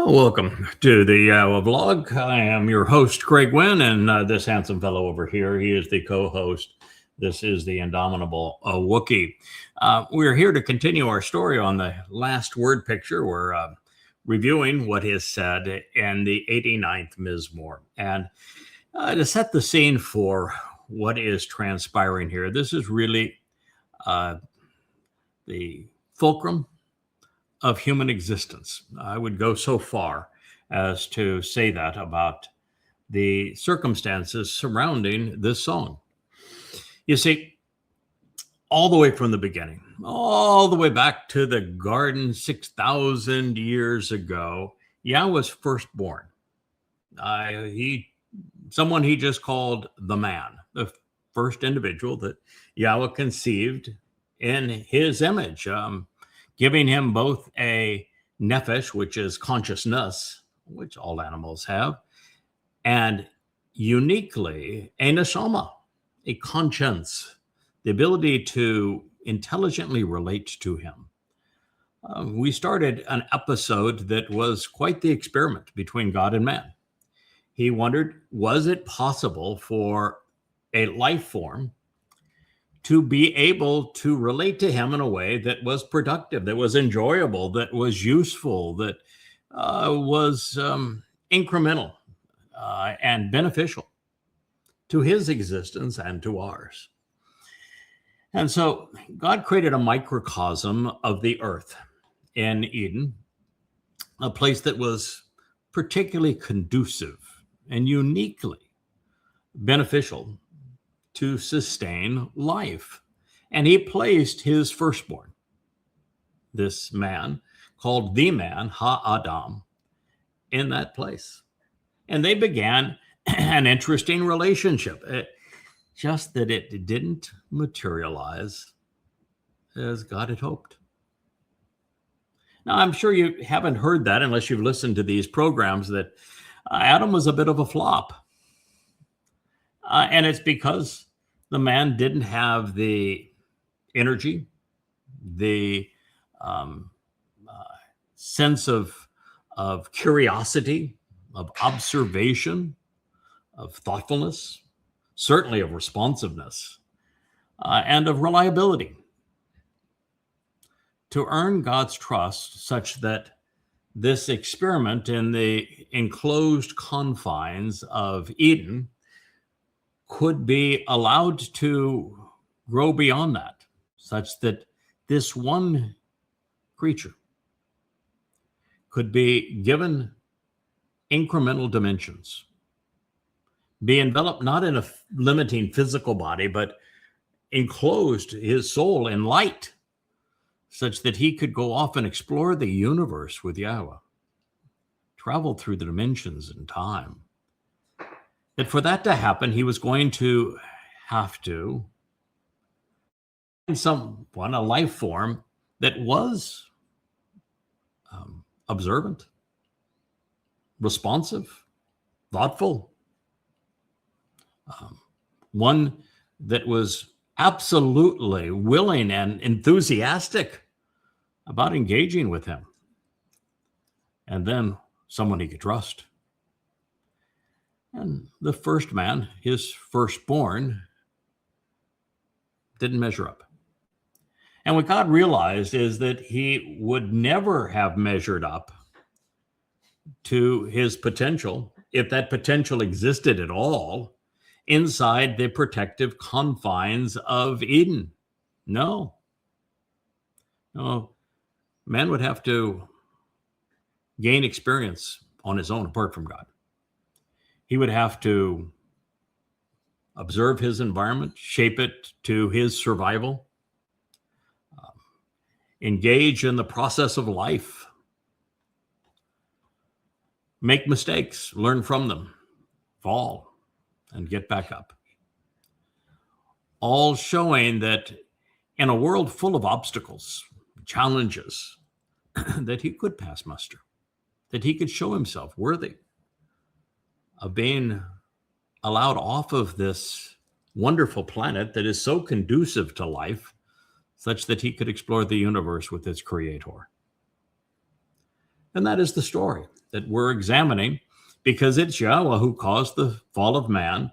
Welcome to the Yahowah vlog. I am your host, Craig Wynn, and this handsome fellow over here, he is the co-host. This is the indomitable Wookiee. We're here to continue our story on the last word picture. We're reviewing what is said in the 89th Mizmor. And to set the scene for what is transpiring here, this is really the fulcrum of human existence. I would go so far as to say that about the circumstances surrounding this song. You see, all the way from the beginning, all the way back to the garden 6,000 years ago, Yahweh's firstborn. Someone he just called the man, the first individual that Yahweh conceived in his image, giving him both a nephesh, which is consciousness, which all animals have, and uniquely a neshama, a conscience, the ability to intelligently relate to him. We started an episode that was quite the experiment between God and man. He wondered, was it possible for a life form to be able to relate to him in a way that was productive, that was enjoyable, that was useful, that was incremental and beneficial to his existence and to ours. And so God created a microcosm of the earth in Eden, a place that was particularly conducive and uniquely beneficial to sustain life. And he placed his firstborn, this man called the man, Ha-Adam, in that place. And they began an interesting relationship, just that it didn't materialize as God had hoped. Now, I'm sure you haven't heard that unless you've listened to these programs, that Adam was a bit of a flop. And it's because the man didn't have the energy, the sense of curiosity, of observation, of thoughtfulness, certainly of responsiveness, and of reliability to earn God's trust, such that this experiment in the enclosed confines of Eden could be allowed to grow beyond that, such that this one creature could be given incremental dimensions, be enveloped not in a limiting physical body, but enclosed his soul in light, such that he could go off and explore the universe with Yahweh, travel through the dimensions and time. That for that to happen, he was going to have to find a life form that was observant, responsive, thoughtful, one that was absolutely willing and enthusiastic about engaging with him, and then someone he could trust. And the first man, his firstborn, didn't measure up. And what God realized is that he would never have measured up to his potential, if that potential existed at all, inside the protective confines of Eden. No. Man would have to gain experience on his own apart from God. He would have to observe his environment, shape it to his survival, engage in the process of life, make mistakes, learn from them, fall, and get back up. All showing that in a world full of obstacles, challenges, that he could pass muster, that he could show himself worthy of being allowed off of this wonderful planet that is so conducive to life, such that he could explore the universe with its creator. And that is the story. that we're examining, because it's Yahowah who caused the fall of man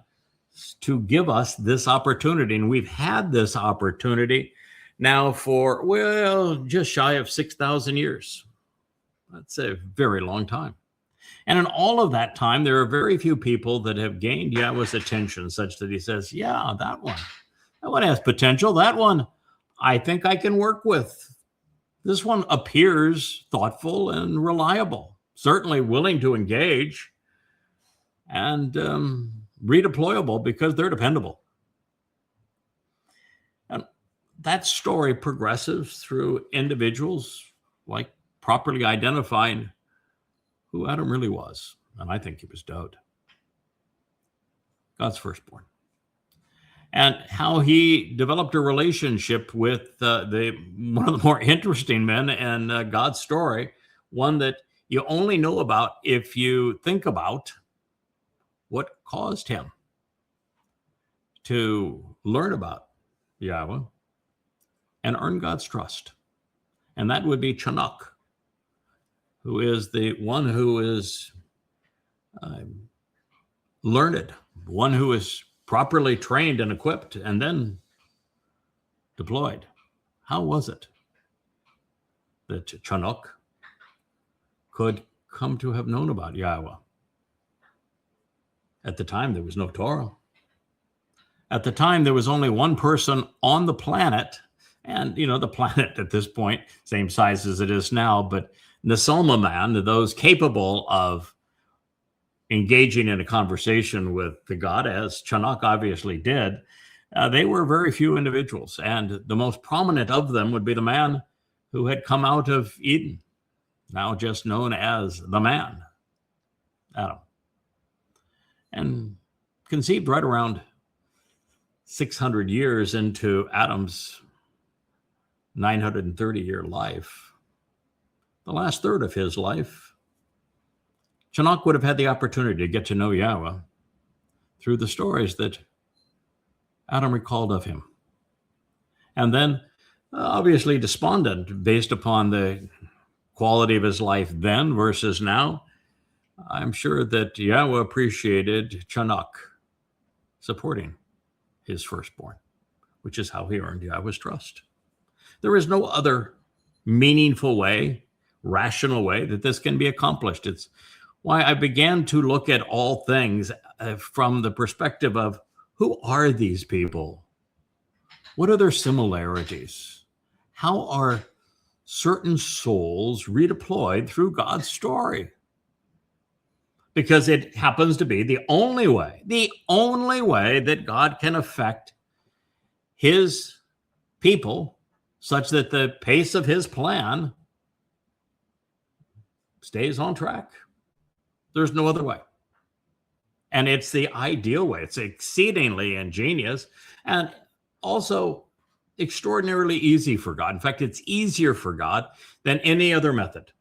to give us this opportunity. And we've had this opportunity now for, well, just shy of 6,000 years. That's a very long time. And in all of that time, there are very few people that have gained Yahweh's attention such that he says, yeah, that one has potential. That one, I think I can work with. This one appears thoughtful and reliable, certainly willing to engage, and redeployable because they're dependable. And that story progresses through individuals like properly identifying who Adam really was. And I think he was Dowd, God's firstborn. And how he developed a relationship with one of the more interesting men in God's story, one that you only know about if you think about what caused him to learn about Yahowah and earn God's trust. And that would be Chanukh, who is the one who is learned, one who is properly trained and equipped and then deployed. How was it that Chanukh could come to have known about Yahowah? At the time, there was no Towrah. At the time, there was only one person on the planet, and the planet at this point, same size as it is now, but Nesolmaman, those capable of engaging in a conversation with the God, as Chanukh obviously did, they were very few individuals. And the most prominent of them would be the man who had come out of Eden, now just known as the man, Adam, and conceived right around 600 years into Adam's 930-year life. The last third of his life, Chanukh would have had the opportunity to get to know Yahowah through the stories that Adam recalled of him. And then, obviously despondent based upon the quality of his life then versus now, I'm sure that Yahowah appreciated Chanukh supporting his firstborn, which is how he earned Yahowah's trust. There is no other meaningful way, rational way that this can be accomplished. It's why I began to look at all things from the perspective of, who are these people? What are their similarities? How are certain souls redeployed through God's story? Because it happens to be the only way that God can affect his people such that the pace of his plan stays on track. There's no other way. And it's the ideal way. It's exceedingly ingenious and also extraordinarily easy for God. In fact, it's easier for God than any other method.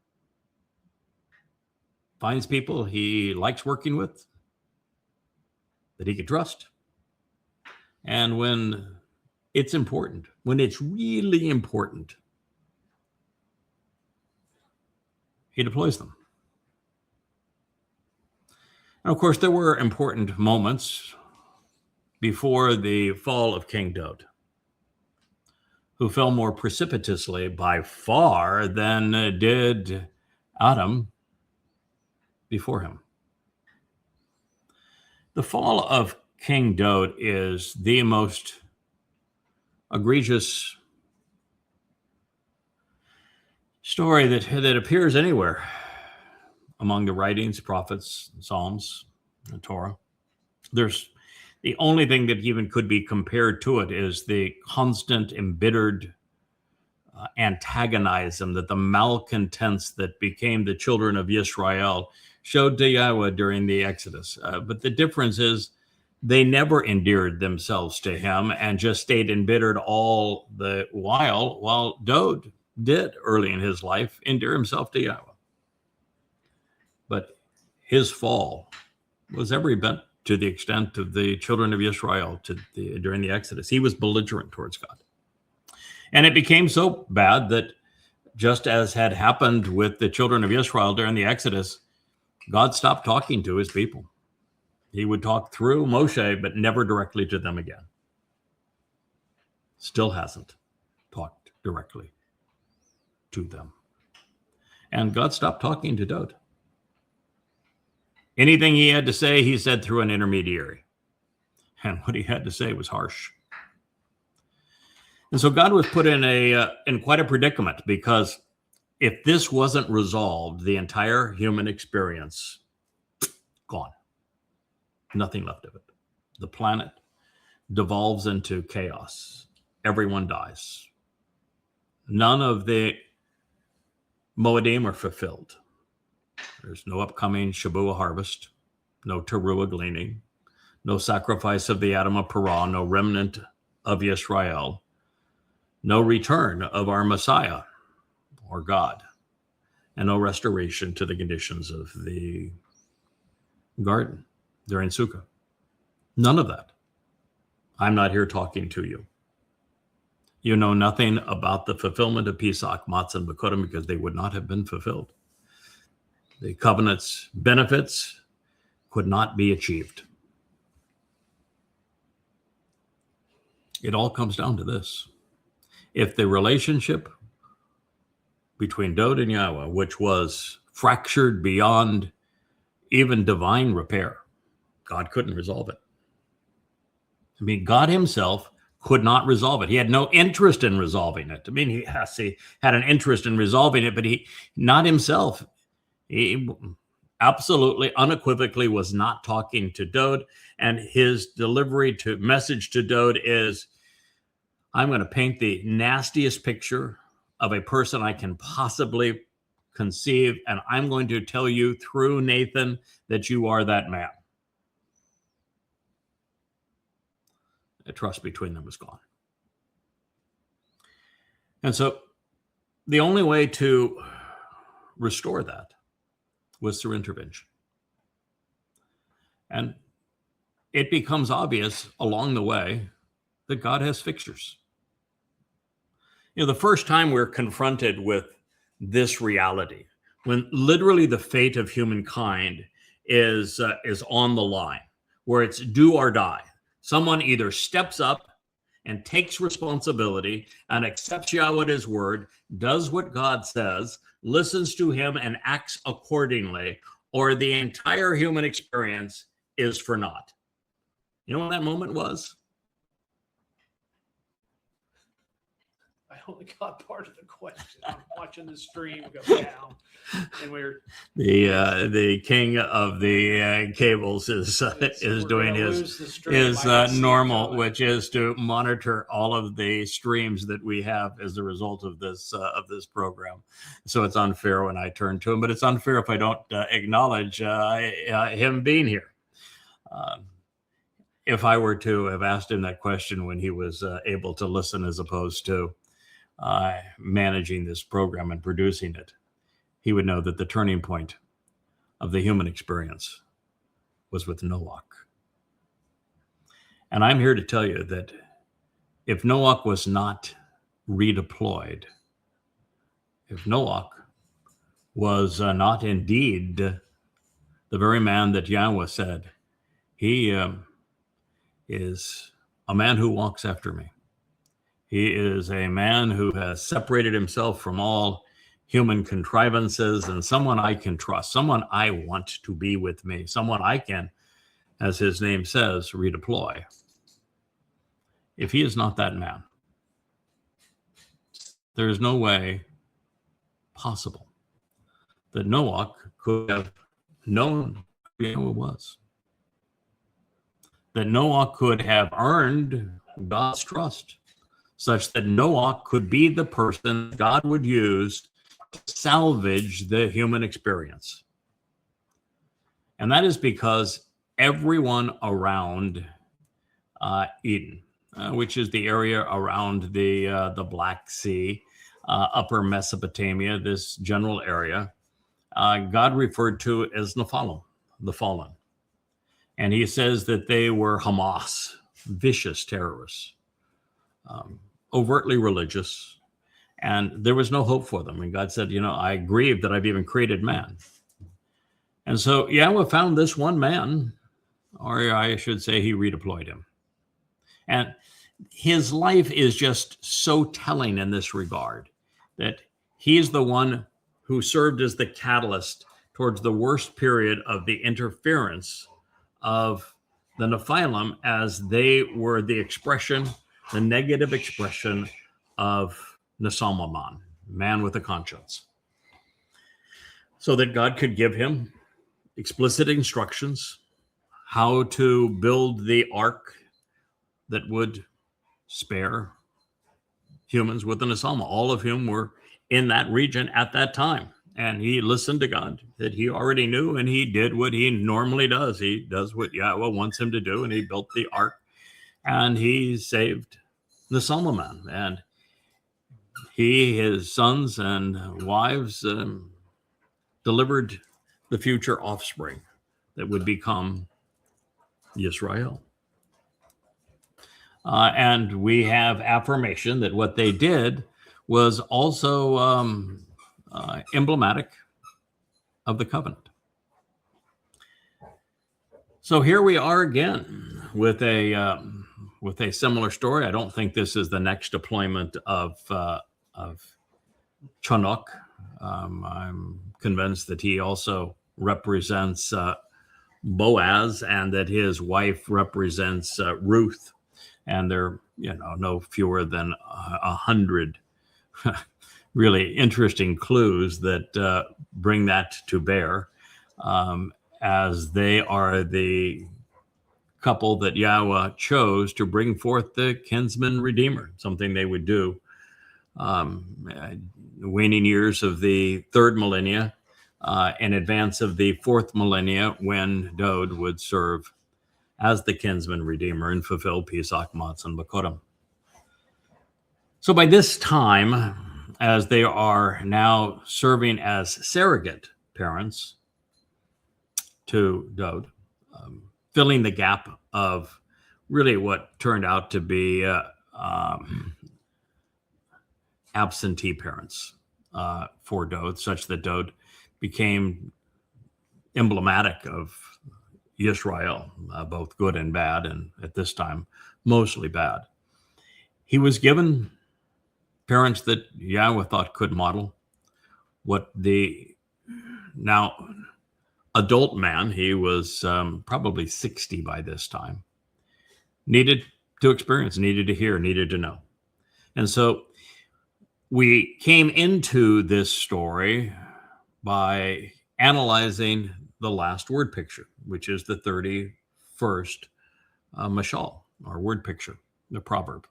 Finds people he likes working with, that he can trust. And when it's important, when it's really important, he deploys them. And of course, there were important moments before the fall of King Dowd, who fell more precipitously by far than did Adam before him. The fall of King Dowd is the most egregious story that appears anywhere among the writings, prophets, Psalms, and Towrah. There's the only thing that even could be compared to it is the constant embittered antagonism that the malcontents that became the children of Yisra'el showed to Yahowah during the Exodus. But the difference is they never endeared themselves to him and just stayed embittered all the while Dowd did early in his life endear himself to Yahowah. But his fall was every bit to the extent of the children of Yisra'el during the Exodus. He was belligerent towards God. And it became so bad that, just as had happened with the children of Israel during the Exodus, God stopped talking to his people. He would talk through Moshe, but never directly to them again. Still hasn't talked directly to them. And God stopped talking to Dowd. Anything he had to say, he said through an intermediary. And what he had to say was harsh. And so God was put in quite a predicament, because if this wasn't resolved, the entire human experience, gone. Nothing left of it. The planet devolves into chaos. Everyone dies. None of the Mowedym are fulfilled. There's no upcoming Shabuah harvest, no Towrah gleaning, no sacrifice of the Adam of Perah, no remnant of Yisra'el, no return of our Messiah or God, and no restoration to the conditions of the garden during Sukkah. None of that. I'm not here talking to you. You know nothing about the fulfillment of Pesach, Matzah, and Bokodim, because they would not have been fulfilled. The covenant's benefits could not be achieved. It all comes down to this. If the relationship between Dowd and Yahowah, which was fractured beyond even divine repair, God couldn't resolve it. I mean, God himself could not resolve it. He had no interest in resolving it. I mean, he had an interest in resolving it, but not himself. He absolutely, unequivocally was not talking to Dowd, and his message to Dowd is, I'm going to paint the nastiest picture of a person I can possibly conceive, and I'm going to tell you through Nathan that you are that man. The trust between them was gone. And so the only way to restore that was through intervention. And it becomes obvious along the way that God has fixtures. You know, the first time we're confronted with this reality, when literally the fate of humankind is on the line, where it's do or die, someone either steps up and takes responsibility and accepts Yahweh at his word, does what God says, listens to him, and acts accordingly, or the entire human experience is for naught. You know what that moment was? I only got part of the question. I'm watching the stream go down, and we're the king of the cables is doing his normal, which is to monitor all of the streams that we have as a result of this program. So it's unfair when I turn to him, but it's unfair if I don't acknowledge him being here. If I were to have asked him that question when he was able to listen, as opposed to managing this program and producing it, he would know that the turning point of the human experience was with Noach. And I'm here to tell you that if Noach was not redeployed, if Noach was not indeed the very man that Yahowah said, he is a man who walks after me. He is a man who has separated himself from all human contrivances, and someone I can trust, someone I want to be with me, someone I can, as his name says, redeploy. If he is not that man, there is no way possible that Noach could have known who Yahowah was, that Noach could have earned God's trust, such that Noach could be the person God would use to salvage the human experience. And that is because everyone around Eden, which is the area around the Black Sea, upper Mesopotamia, this general area, God referred to as Nephilim, the fallen. And he says that they were Hamas, vicious terrorists, overtly religious, and there was no hope for them. And God said, I grieve that I've even created man. And so Yahowah found this one man, or I should say he redeployed him. And his life is just so telling in this regard that he is the one who served as the catalyst towards the worst period of the interference of the Nephilim, as they were the expression, the negative expression of Nesalmaman, man with a conscience. So that God could give him explicit instructions how to build the ark that would spare humans with an Nesalma, all of whom were in that region at that time. And he listened to God that he already knew, and he did what he normally does. He does what Yahowah wants him to do, and he built the ark, and he saved Nesalmaman. And he, his sons and wives, delivered the future offspring that would become Yisra'el. And we have affirmation that what they did was also emblematic of the covenant. So here we are again with a similar story. I don't think this is the next deployment of Chunuk. I'm convinced that he also represents Boaz, and that his wife represents Ruth. And they're, no fewer than 100 really interesting clues that bring that to bear, as they are the couple that Yahowah chose to bring forth the kinsman redeemer, something they would do the waning years of the third millennia, in advance of the fourth millennia, when Dowd would serve as the kinsman redeemer and fulfill Pesach, Matzah, and Mowedym. So by this time, as they are now serving as surrogate parents to Dowd, filling the gap of really what turned out to be absentee parents for Dowd, such that Dowd became emblematic of Yisra'el, both good and bad, and at this time, mostly bad. He was given parents that Yahowah thought could model what the now adult man, he was probably 60 by this time, needed to experience, needed to hear, needed to know. And so we came into this story by analyzing the last word picture, which is the 31st mashal, or word picture, the proverb.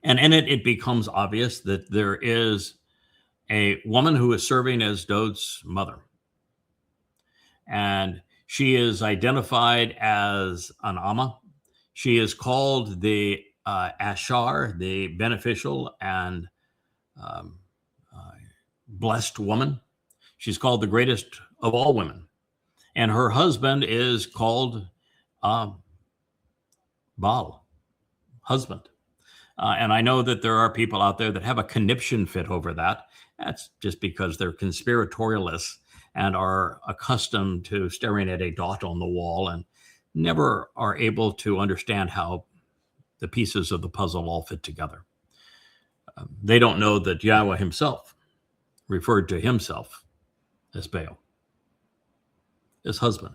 And in it, it becomes obvious that there is a woman who is serving as Dowd's mother. And she is identified as an Amma. She is called the Ashar, the beneficial and blessed woman. She's called the greatest of all women. And her husband is called Baal, husband. And I know that there are people out there that have a conniption fit over that. That's just because they're conspiratorialists and are accustomed to staring at a dot on the wall and never are able to understand how the pieces of the puzzle all fit together. They don't know that Yahowah himself referred to himself as Baal, as husband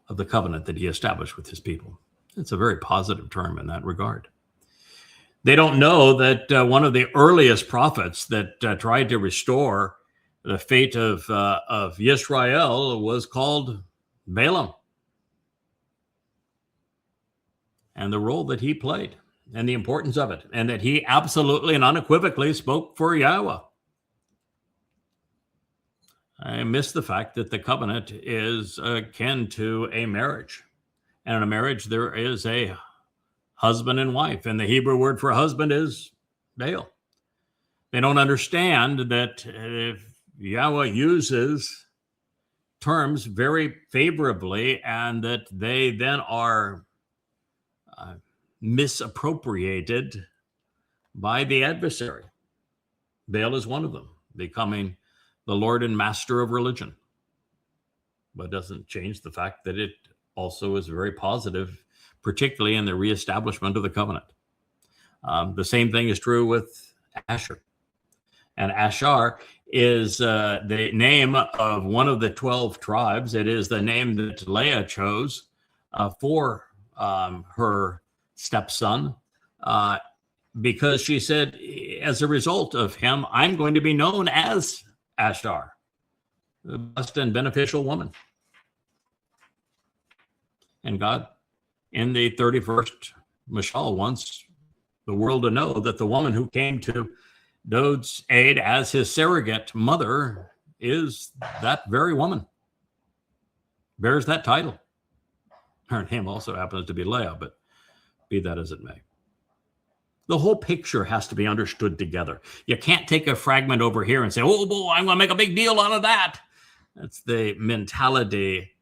of the covenant that he established with his people. It's a very positive term in that regard. They don't know that one of the earliest prophets that tried to restore the fate of Yisra'el was called Balaam, and the role that he played and the importance of it, and that he absolutely and unequivocally spoke for Yahowah. I miss the fact that the covenant is akin to a marriage. And in a marriage, there is a husband and wife, and the Hebrew word for husband is Baal. They don't understand that if Yahowah uses terms very favorably, and that they then are misappropriated by the adversary. Baal is one of them, becoming the Lord and master of religion. but doesn't change the fact that it also is very positive, particularly in the reestablishment of the covenant. The same thing is true with Asher. And Asher is the name of one of the 12 tribes. It is the name that Leah chose for her stepson, because she said, as a result of him, I'm going to be known as Asher, the blessed and beneficial woman. And God, in the 31st Mashal, wants the world to know that the woman who came to Dowd's aid as his surrogate mother is that very woman, bears that title. Her name also happens to be Leah, but be that as it may. The whole picture has to be understood together. You can't take a fragment over here and say, oh, boy, I'm going to make a big deal out of that. That's the mentality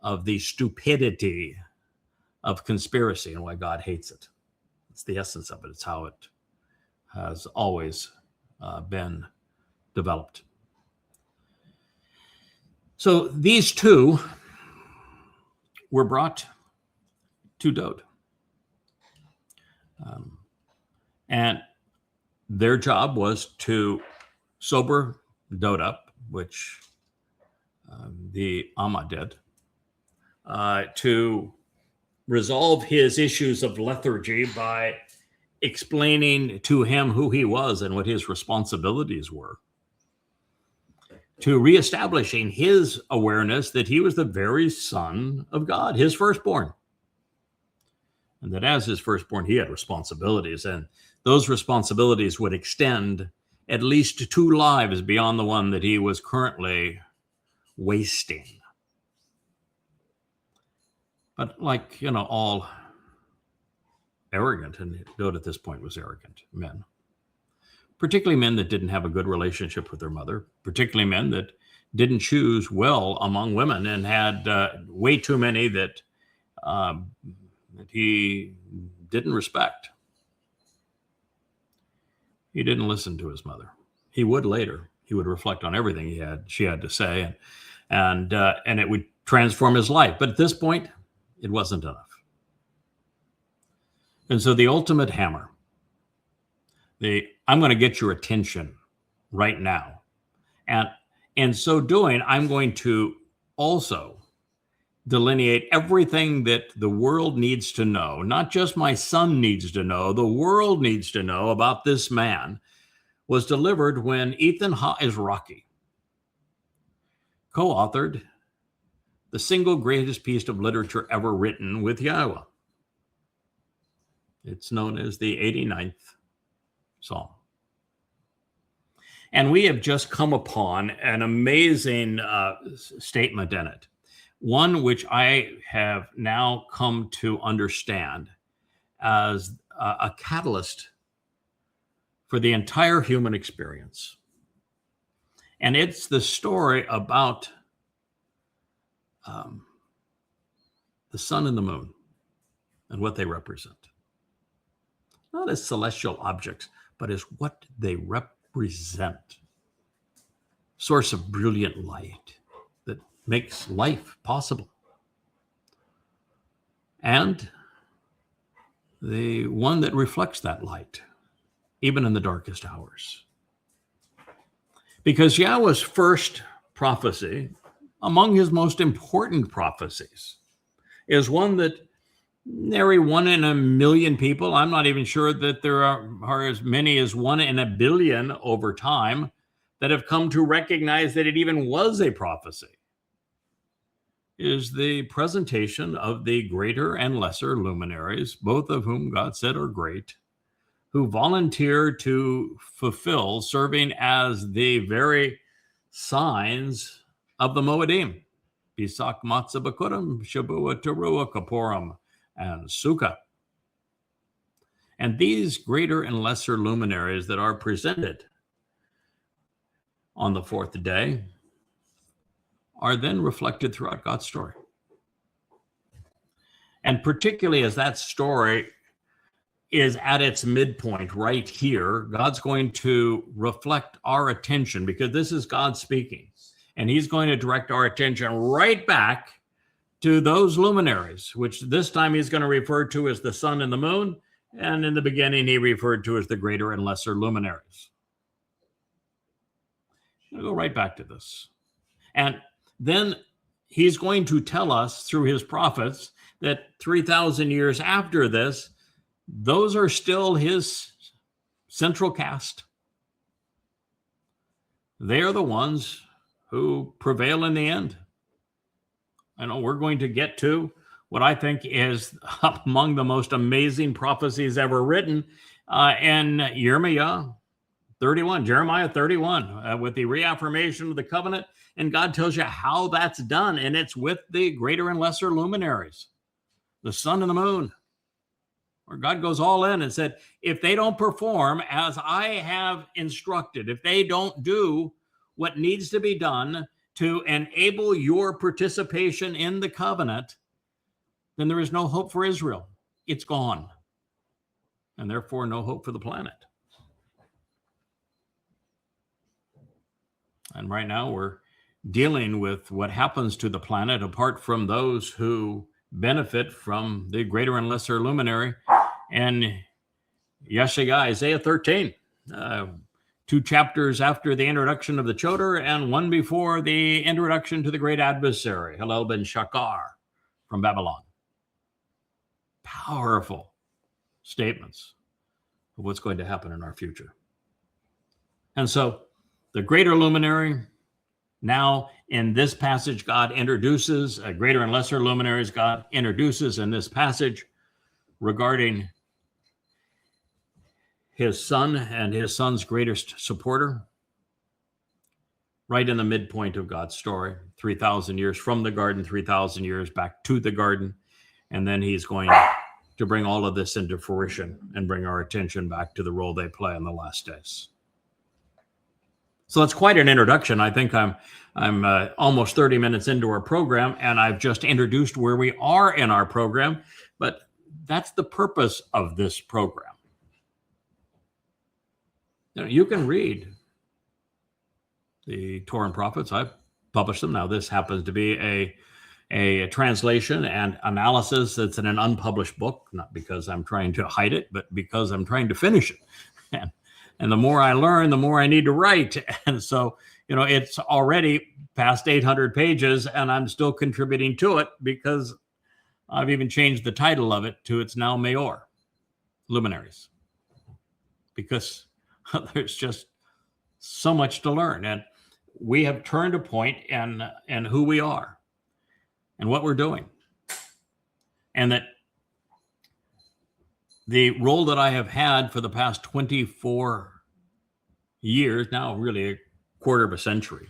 of the stupidity of conspiracy and why God hates it. It's the essence of it. It's how it has always been developed. So these two were brought to Dowd. And their job was to sober Dowd up, which the Amma did, to resolve his issues of lethargy by explaining to him who he was and what his responsibilities were, to reestablishing his awareness that he was the very Son of God, his firstborn. And that as his firstborn, he had responsibilities, and those responsibilities would extend at least 2 lives beyond the one that he was currently wasting. But like, all arrogant, and Dowd at this point was arrogant men, particularly men that didn't have a good relationship with their mother, particularly men that didn't choose well among women and had way too many that he didn't respect. He didn't listen to his mother. He would later. He would reflect on everything she had to say, and it would transform his life. But at this point, it wasn't enough. And so the ultimate hammer, I'm going to get your attention right now. And in so doing, I'm going to also delineate everything that the world needs to know. Not just my son needs to know, the world needs to know about this man, was delivered when Ethan Ha'Ezraki co-authored the single greatest piece of literature ever written with Yahowah. It's known as the 89th Psalm. And we have just come upon an amazing statement in it, one which I have now come to understand as a catalyst for the entire human experience. And it's the story about the sun and the moon and what they represent. Not as celestial objects, but as what they represent. Source of brilliant light that makes life possible. And the one that reflects that light, even in the darkest hours. Because Yahweh's first prophecy, among his most important prophecies, is one that nary 1 in a million people, I'm not even sure that there are as many as 1 in a billion over time, that have come to recognize that it even was a prophecy, is the presentation of the greater and lesser luminaries, both of whom God said are great, who volunteer to fulfill serving as the very signs of the Mowedym, Pisak Matzah Bakurim, Shabua Towrah Kapurim, and Sukkah. And these greater and lesser luminaries that are presented on the 4th day are then reflected throughout God's story. And particularly as that story is at its midpoint right here, God's going to reflect our attention, because this is God speaking. And he's going to direct our attention right back to those luminaries, which this time he's going to refer to as the sun and the moon. And in the beginning, he referred to as the greater and lesser luminaries. I'll go right back to this. And then he's going to tell us through his prophets that 3,000 years after this, those are still his central caste. They are the ones who prevail in the end. I know we're going to get to what I think is among the most amazing prophecies ever written in Jeremiah 31, with the reaffirmation of the covenant. And God tells you how that's done. And it's with the greater and lesser luminaries, the sun and the moon, where God goes all in and said, if they don't perform as I have instructed, if they don't do what needs to be done to enable your participation in the covenant, then there is no hope for Israel. It's gone. And therefore, no hope for the planet. And right now, we're dealing with what happens to the planet apart from those who benefit from the greater and lesser luminary. And Yeshua, Isaiah 13, 2 chapters after the introduction of the Towrah and 1 before the introduction to the great adversary, Hillel ben Shakar from Babylon. Powerful statements of what's going to happen in our future. And so the greater luminary, now in this passage, God introduces a greater and lesser luminaries. God introduces in this passage regarding his son and his son's greatest supporter, right in the midpoint of God's story, 3,000 years from the garden, 3,000 years back to the garden. And then he's going to bring all of this into fruition and bring our attention back to the role they play in the last days. So that's quite an introduction. I think I'm almost 30 minutes into our program, and I've just introduced where we are in our program, but that's the purpose of this program. You can read the Torah and prophets. I've published them. Now, this happens to be a translation and analysis that's in an unpublished book, not because I'm trying to hide it, but because I'm trying to finish it. And the more I learn, the more I need to write. And so, it's already past 800 pages, and I'm still contributing to it because I've even changed the title of it to it's now Mayor, Luminaries, because there's just so much to learn. And we have turned a point in who we are and what we're doing. And that the role that I have had for the past 24 years, now really a quarter of a century,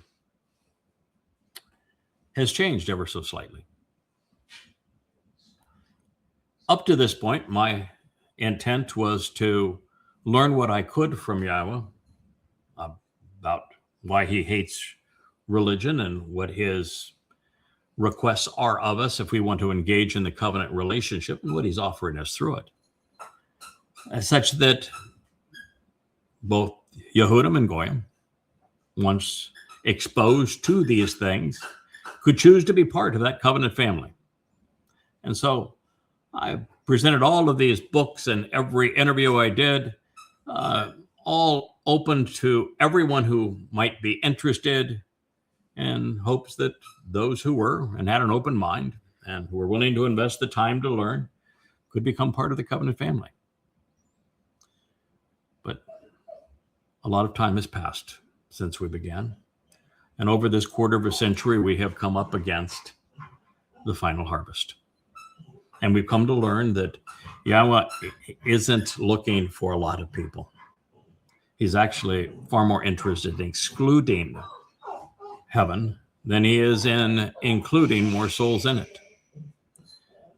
has changed ever so slightly. Up to this point, my intent was to learn what I could from Yahowah about why he hates religion and what his requests are of us if we want to engage in the covenant relationship and what he's offering us through it. Such that both Yehudim and Goyim, once exposed to these things, could choose to be part of that covenant family. And so I presented all of these books and every interview I did, all open to everyone who might be interested, in hopes that those who were and had an open mind and who were willing to invest the time to learn could become part of the covenant family. But a lot of time has passed since we began. And over this quarter of a century, we have come up against the final harvest. And we've come to learn that Yahowah isn't looking for a lot of people. He's actually far more interested in excluding heaven than he is in including more souls in it.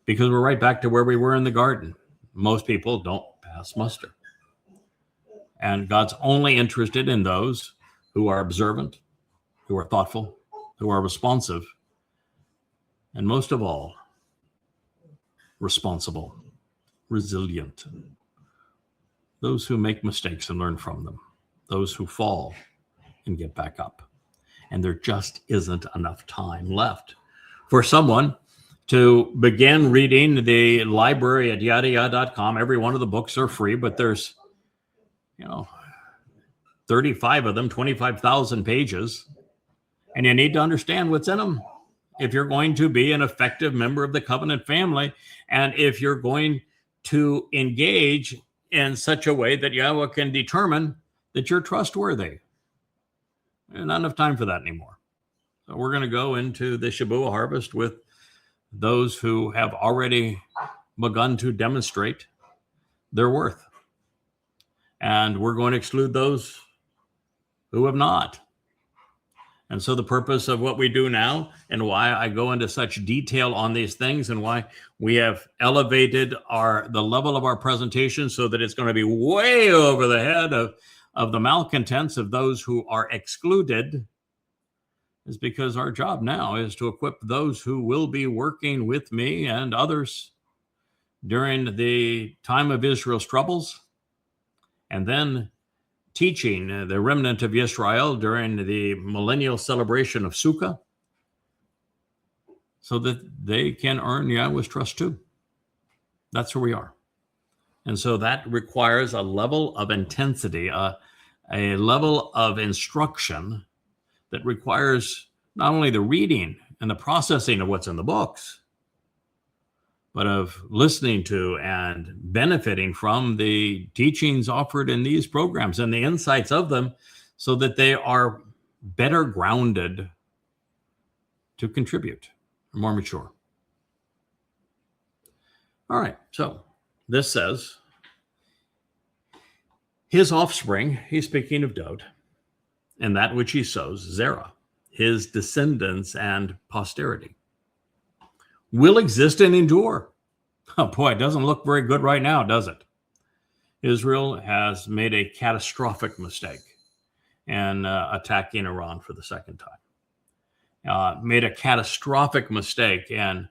Because we're right back to where we were in the garden. Most people don't pass muster. And God's only interested in those who are observant, who are thoughtful, who are responsive, and most of all, responsible, resilient. Those who make mistakes and learn from them. Those who fall and get back up. And there just isn't enough time left for someone to begin reading the library at yahowah.com. Every one of the books are free, but there's, 35 of them, 25,000 pages. And you need to understand what's in them if you're going to be an effective member of the covenant family, and if you're going to engage in such a way that Yahowah can determine that you're trustworthy. And not enough time for that anymore. So we're going to go into the Shabuah harvest with those who have already begun to demonstrate their worth. And we're going to exclude those who have not. And so the purpose of what we do now, and why I go into such detail on these things, and why we have elevated the level of our presentation so that it's going to be way over the head of the malcontents of those who are excluded, is because our job now is to equip those who will be working with me and others during the time of Israel's troubles, and then teaching the remnant of Yisra'el during the millennial celebration of Sukkah, so that they can earn Yahweh's trust too. That's where we are. And so that requires a level of intensity, a level of instruction that requires not only the reading and the processing of what's in the books, but of listening to and benefiting from the teachings offered in these programs and the insights of them, so that they are better grounded to contribute, more mature. All right, so this says, his offspring, he's speaking of Dowd, and that which he sows, Zerah, his descendants and posterity, will exist and endure. Oh boy, it doesn't look very good right now, does it? Israel has made a catastrophic mistake in attacking Iran for the second time. Made a catastrophic mistake in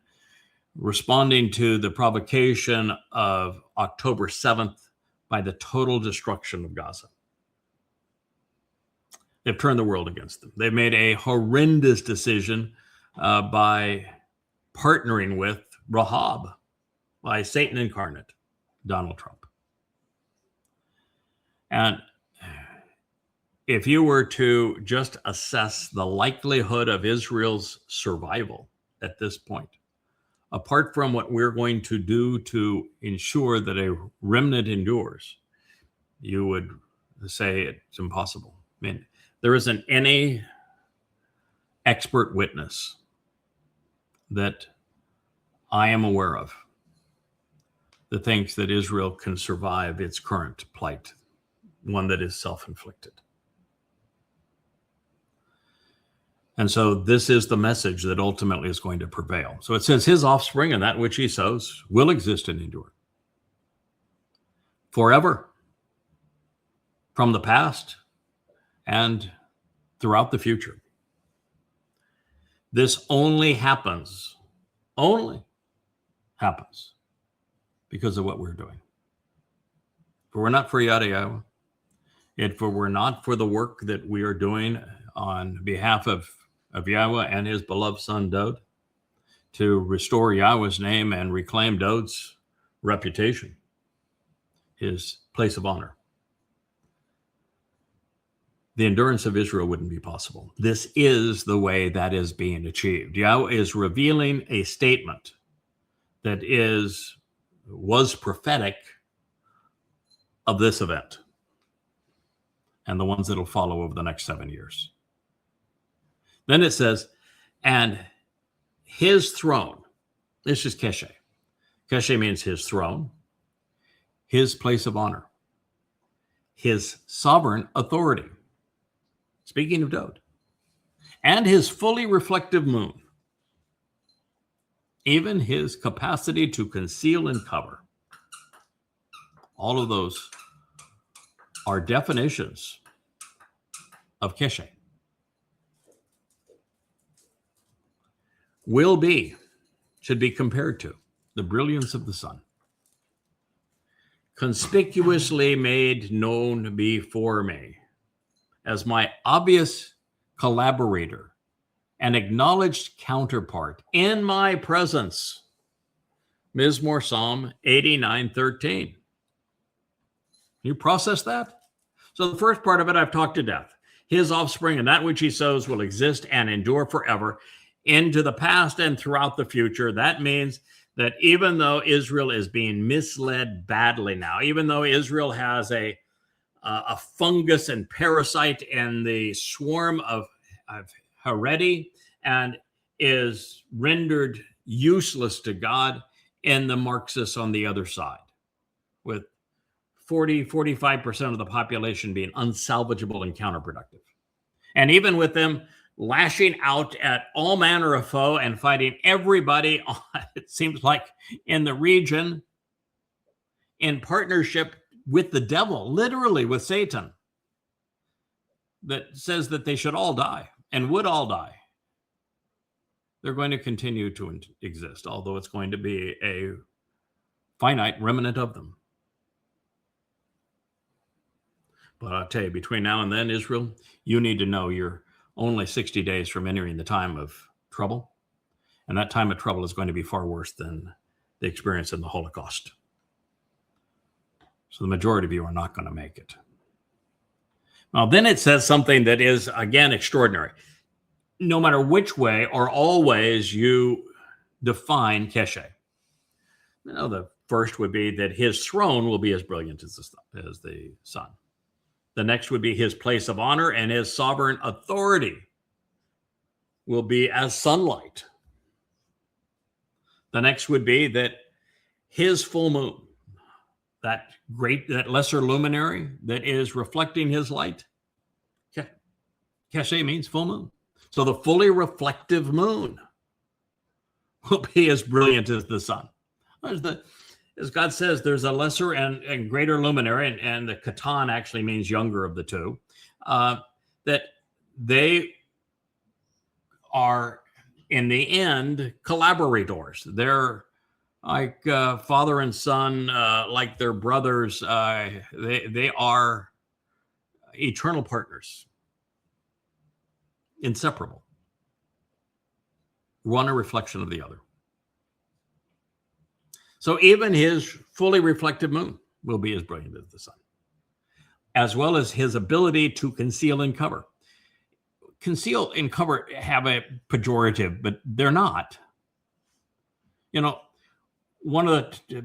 responding to the provocation of October 7th by the total destruction of Gaza. They've turned the world against them. They've made a horrendous decision by partnering with Rahab, by Satan incarnate, Donald Trump. And if you were to just assess the likelihood of Israel's survival at this point, apart from what we're going to do to ensure that a remnant endures, you would say it's impossible. I mean, there isn't any expert witness that I am aware of that thinks that Israel can survive its current plight, one that is self-inflicted. And so this is the message that ultimately is going to prevail. So it says, his offspring and that which he sows will exist and endure forever, from the past and throughout the future. This only happens because of what we're doing. If it were not for Yahowah, if it were not for the work that we are doing on behalf of Yahowah and his beloved son Dowd, to restore Yahweh's name and reclaim Dowd's reputation, his place of honor, the endurance of Israel wouldn't be possible. This is the way that is being achieved. Yahowah is revealing a statement that was prophetic of this event and the ones that will follow over the next 7 years. Then it says, and his throne, this is Keshe. Keshe means his throne, his place of honor, his sovereign authority, speaking of Dowd, and his fully reflective moon, even his capacity to conceal and cover. All of those are definitions of Keshe. Should be compared to the brilliance of the sun, conspicuously made known before me, as my obvious collaborator, an acknowledged counterpart in my presence. Mizmor Psalm 89:13. You process that? So the first part of it, I've talked to death. His offspring and that which he sows will exist and endure forever into the past and throughout the future. That means that even though Israel is being misled badly now, even though Israel has a fungus and parasite in the swarm of Haredi and is rendered useless to God in the Marxists on the other side, with 45% of the population being unsalvageable and counterproductive. And even with them lashing out at all manner of foe and fighting everybody, it seems like, in the region in partnership with the devil, literally with Satan, that says that they should all die and would all die. They're going to continue to exist, although it's going to be a finite remnant of them. But I'll tell you, between now and then, Israel, you need to know you're only 60 days from entering the time of trouble. And that time of trouble is going to be far worse than the experience in the Holocaust. So the majority of you are not going to make it. Now, then it says something that is, again, extraordinary. No matter which way or all ways you define Keshe. You know, the first would be that his throne will be as brilliant as the sun. The next would be his place of honor, and his sovereign authority will be as sunlight. The next would be that his full moon, that lesser luminary that is reflecting his light. Keshe means full moon. So the fully reflective moon will be as brilliant as the sun. As God says, there's a lesser and greater luminary, and the Katan actually means younger of the two, that they are, in the end, collaborators. They're like father and son, like their brothers. They are eternal partners, inseparable, one a reflection of the other. So even his fully reflective moon will be as brilliant as the sun, as well as his ability to conceal and cover. Conceal and cover have a pejorative, but they're not. You know,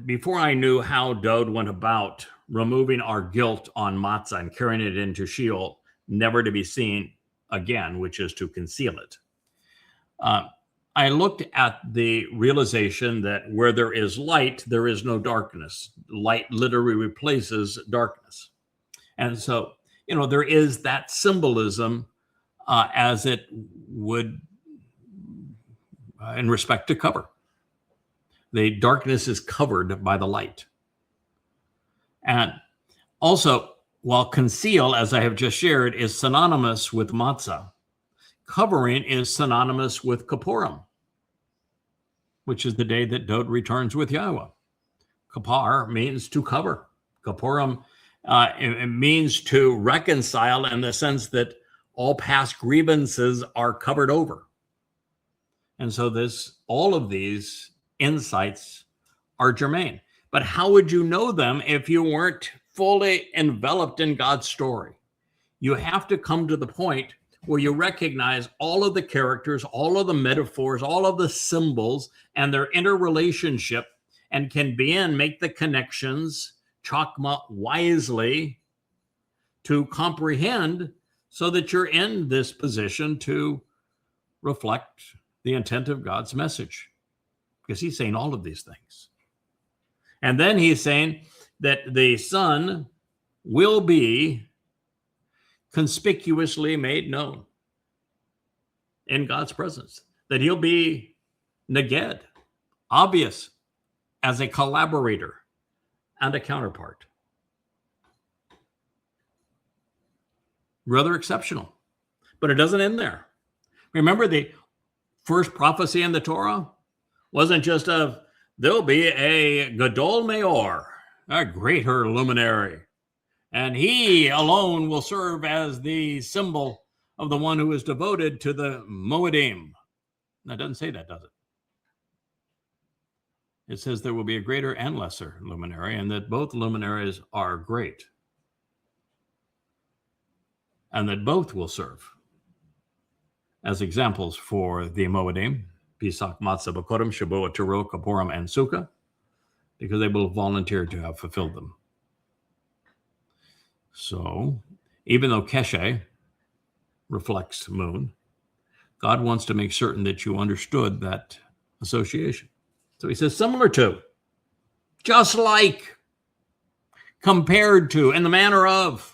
before I knew how Dowd went about removing our guilt on matzah and carrying it into Sheol, never to be seen again, which is to conceal it. I looked at the realization that where there is light, there is no darkness. Light literally replaces darkness. And so, you know, there is that symbolism as it would in respect to cover. The darkness is covered by the light. And also, while conceal, as I have just shared, is synonymous with matzah, covering is synonymous with Kippurim, which is the day that Dowd returns with Yahowah. Kippur means to cover. Kippurim it means to reconcile in the sense that all past grievances are covered over. And so all of these insights are germane. But how would you know them if you weren't fully enveloped in God's story? You have to come to the point where you recognize all of the characters, all of the metaphors, all of the symbols and their interrelationship, and can make the connections, chokmah, wisely to comprehend, so that you're in this position to reflect the intent of God's message. Because he's saying all of these things. And then he's saying that the Son will be conspicuously made known in God's presence, that he'll be neged, obvious, as a collaborator and a counterpart. Rather exceptional. But it doesn't end there. Remember, the first prophecy in the Torah wasn't just there'll be a Gadol Meor, a greater luminary, and he alone will serve as the symbol of the one who is devoted to the Mowedym. That doesn't say that, does it? It says there will be a greater and lesser luminary, and that both luminaries are great, and that both will serve as examples for the Mowedym, Pesach, Matzah, Bakodim, Shavuot, Towrah, Kippurim, and Sukkah, because they will volunteer to have fulfilled them. So, even though Keshe reflects moon, God wants to make certain that you understood that association. So he says, similar to, just like, compared to, in the manner of,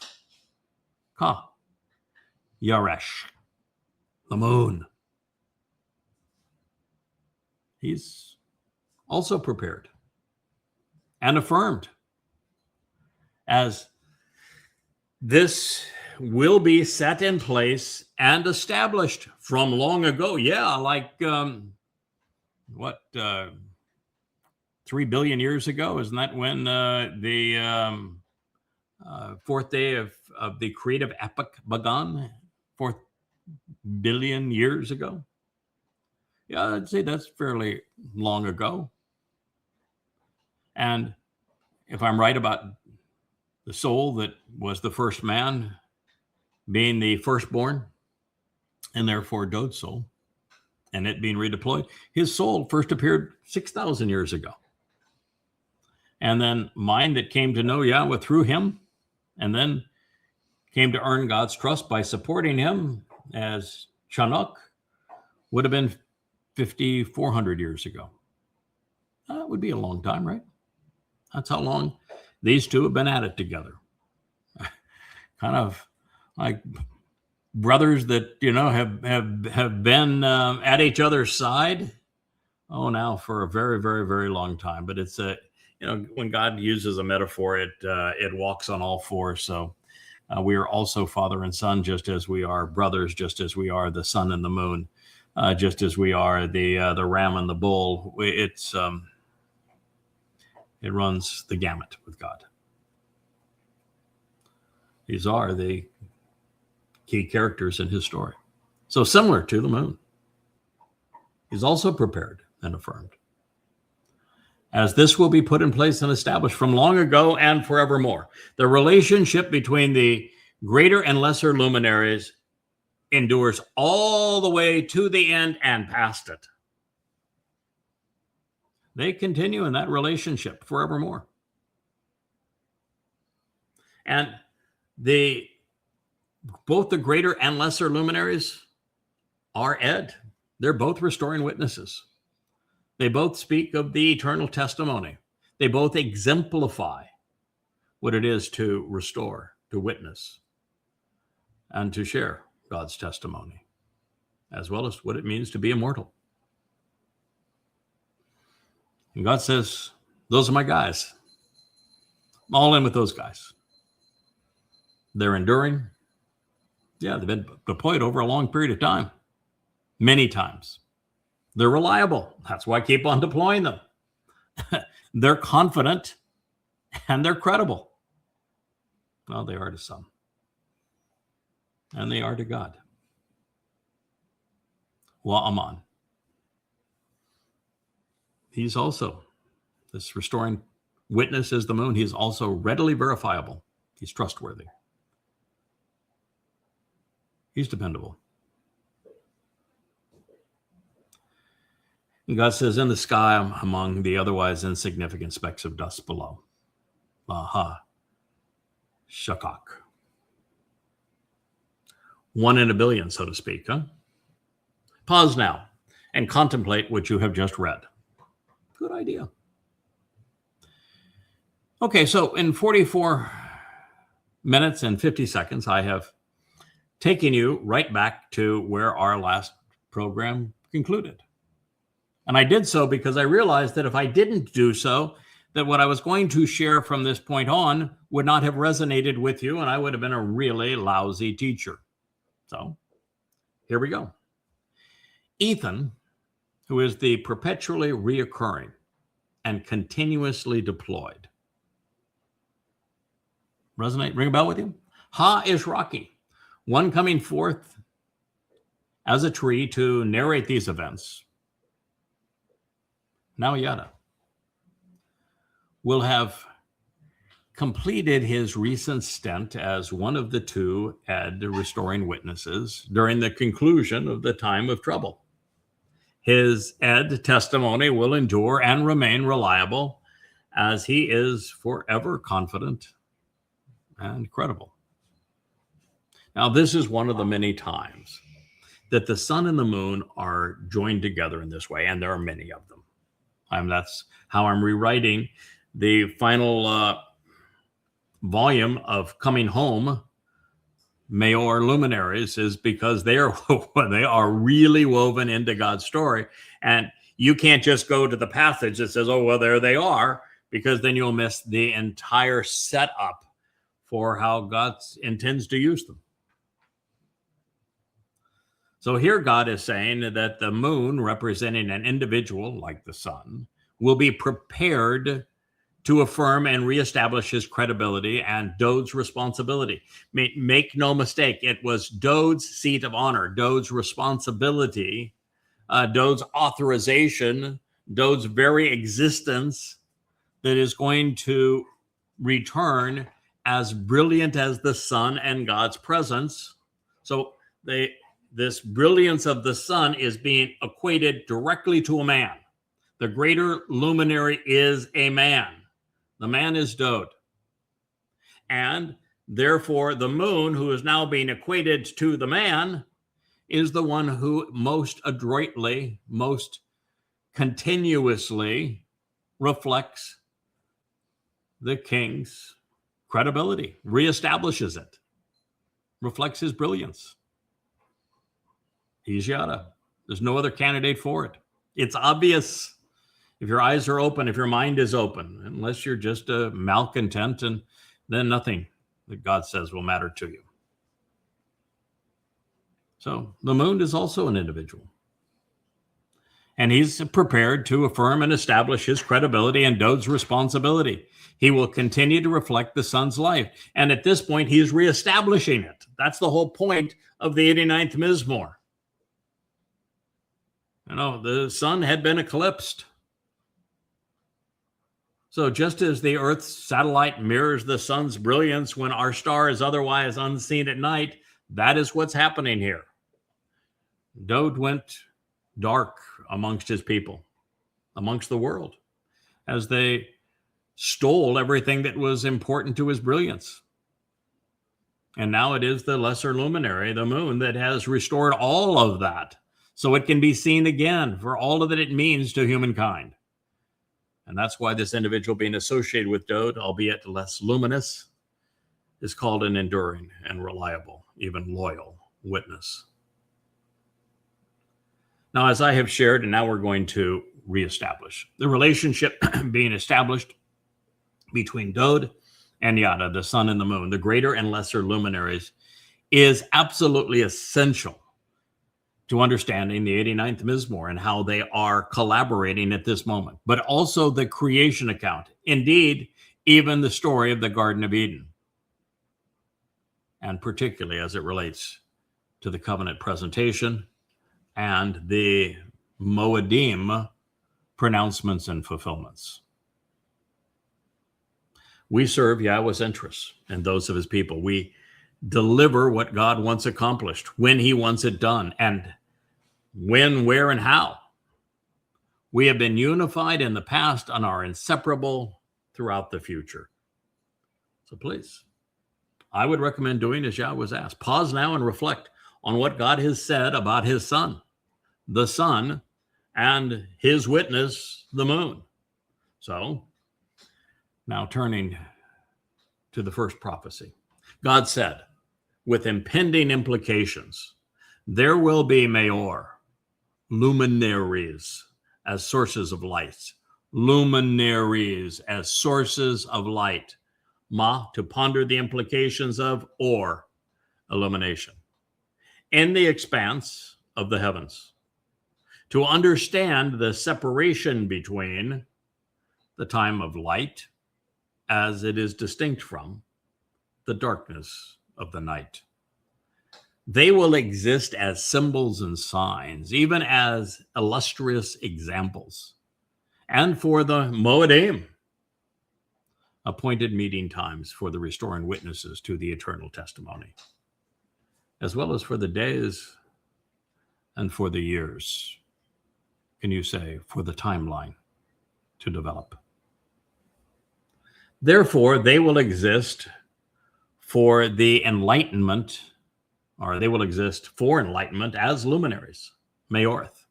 Yaresh, the moon. He's also prepared and affirmed as this will be set in place and established from long ago. Yeah, like 3 billion years ago? Isn't that when the fourth day of the creative epoch begun? 4 billion years ago? Yeah, I'd say that's fairly long ago. And if I'm right about the soul that was the first man being the firstborn, and therefore Dowd's soul, and it being redeployed, his soul first appeared 6,000 years ago. And then mine that came to know Yahowah through him, and then came to earn God's trust by supporting him as Chinook, would have been 5,400 years ago. That would be a long time, right? That's how long these two have been at it together. Kind of like brothers that, have been at each other's side. Oh, now for a very, very, very long time. But it's when God uses a metaphor, it walks on all fours. So we are also father and son, just as we are brothers, just as we are the sun and the moon, just as we are the ram and the bull. It runs the gamut with God. These are the key characters in his story. So similar to the moon, he's also prepared and affirmed, as this will be put in place and established from long ago and forevermore. The relationship between the greater and lesser luminaries endures all the way to the end and past it. They continue in that relationship forevermore. And both the greater and lesser luminaries are Ed. They're both restoring witnesses. They both speak of the eternal testimony. They both exemplify what it is to restore, to witness, and to share God's testimony, as well as what it means to be immortal. And God says, those are my guys. I'm all in with those guys. They're enduring. Yeah, they've been deployed over a long period of time, many times. They're reliable. That's why I keep on deploying them. They're confident and they're credible. Well, they are to some. And they are to God. Aman. He's also, this restoring witness is the moon. He's also readily verifiable. He's trustworthy. He's dependable. And God says, in the sky among the otherwise insignificant specks of dust below. Aha. Shakak. 1 in a billion, so to speak. Huh? Pause now and contemplate what you have just read. Good idea. Okay, so in 44 minutes and 50 seconds, I have taken you right back to where our last program concluded. And I did so because I realized that if I didn't do so, that what I was going to share from this point on would not have resonated with you, and I would have been a really lousy teacher. So here we go. Ethan, who is the perpetually reoccurring and continuously deployed. Resonate, ring a bell with you? Ha is Rocky, one coming forth as a tree to narrate these events. Now Yada will have completed his recent stint as one of the two Ed restoring witnesses during the conclusion of the time of trouble. His Ed testimony will endure and remain reliable as he is forever confident and credible. Now, this is one of the many times that the sun and the moon are joined together in this way, and there are many of them. That's how I'm rewriting the final volume of Coming Home, Mayor Luminaries, is because they are really woven into God's story. And you can't just go to the passage that says, oh, well, there they are, because then you'll miss the entire setup for how God intends to use them. So here God is saying that the moon, representing an individual like the sun, will be prepared to affirm and reestablish his credibility and Dowd's responsibility. Make no mistake, it was Dowd's seat of honor, Dowd's responsibility, Dowd's authorization, Dowd's very existence that is going to return as brilliant as the sun and God's presence. So this brilliance of the sun is being equated directly to a man. The greater luminary is a man. The man is Dowd. And therefore, the moon, who is now being equated to the man, is the one who most adroitly, most continuously reflects the king's credibility, reestablishes it, reflects his brilliance. He's Yada. There's no other candidate for it. It's obvious if your eyes are open, if your mind is open, unless you're just a malcontent, and then nothing that God says will matter to you. So the moon is also an individual. And he's prepared to affirm and establish his credibility and Dowd's responsibility. He will continue to reflect the sun's life. And at this point, he's reestablishing it. That's the whole point of the 89th Mizmor. The sun had been eclipsed. So just as the Earth's satellite mirrors the sun's brilliance when our star is otherwise unseen at night, that is what's happening here. Dowd went dark amongst his people, amongst the world, as they stole everything that was important to his brilliance. And now it is the lesser luminary, the moon, that has restored all of that, so it can be seen again for all of that it means to humankind. And that's why this individual being associated with Dowd, albeit less luminous, is called an enduring and reliable, even loyal witness. Now, as I have shared, and now we're going to reestablish the relationship being established between Dowd and Yada, the sun and the moon, the greater and lesser luminaries, is absolutely essential to understanding the 89th Mizmor and how they are collaborating at this moment, but also the creation account. Indeed, even the story of the Garden of Eden, and particularly as it relates to the covenant presentation and the Mowedym pronouncements and fulfillments. We serve Yahweh's interests and those of his people. We deliver what God wants accomplished, when he wants it done, and when, where, and how. We have been unified in the past and are inseparable throughout the future. So please, I would recommend doing as Yahweh was asked. Pause now and reflect on what God has said about his son, the sun, and his witness, the moon. So now turning to the first prophecy. God said, with impending implications, there will be Mayor, luminaries as sources of light, luminaries as sources of light, ma, to ponder the implications of, or illumination, in the expanse of the heavens, to understand the separation between the time of light as it is distinct from the darkness of the night. They will exist as symbols and signs, even as illustrious examples. And for the Mowedym, appointed meeting times for the restoring witnesses to the eternal testimony, as well as for the days and for the years. Can you say, for the timeline to develop? Therefore, they will exist for the enlightenment, or they will exist for enlightenment as luminaries, Maorth,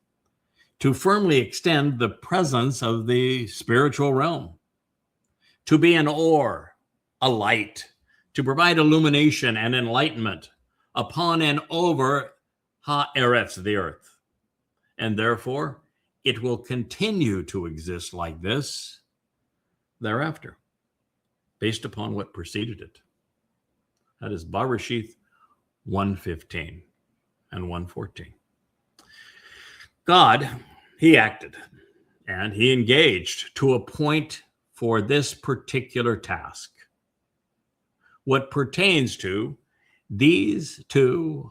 to firmly extend the presence of the spiritual realm, to be an ore, a light, to provide illumination and enlightenment upon and over Ha-Eretz, the earth. And therefore, it will continue to exist like this thereafter, based upon what preceded it. That is Bereshith 1:15 and 1:14. God, he acted and he engaged to appoint for this particular task what pertains to these two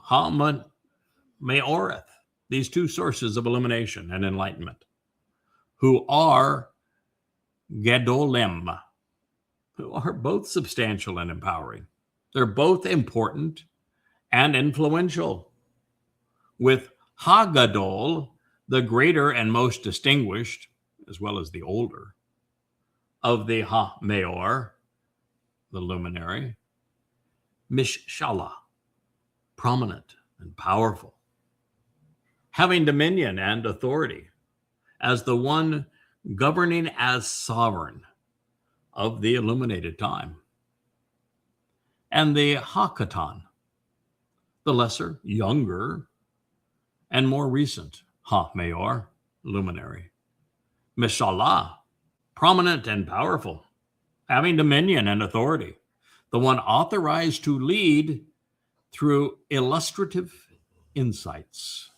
Maoreth, these two sources of illumination and enlightenment, who are Gedolim, who are both substantial and empowering. They're both important and influential, with Hagadol, the greater and most distinguished, as well as the older, of the Ha-Meor, the luminary, Mishshala, prominent and powerful, having dominion and authority, as the one governing as sovereign of the illuminated time. And the Hakatan, the lesser, younger, and more recent Ha-Meor, luminary, Mishshala, prominent and powerful, having dominion and authority, the one authorized to lead through illustrative insights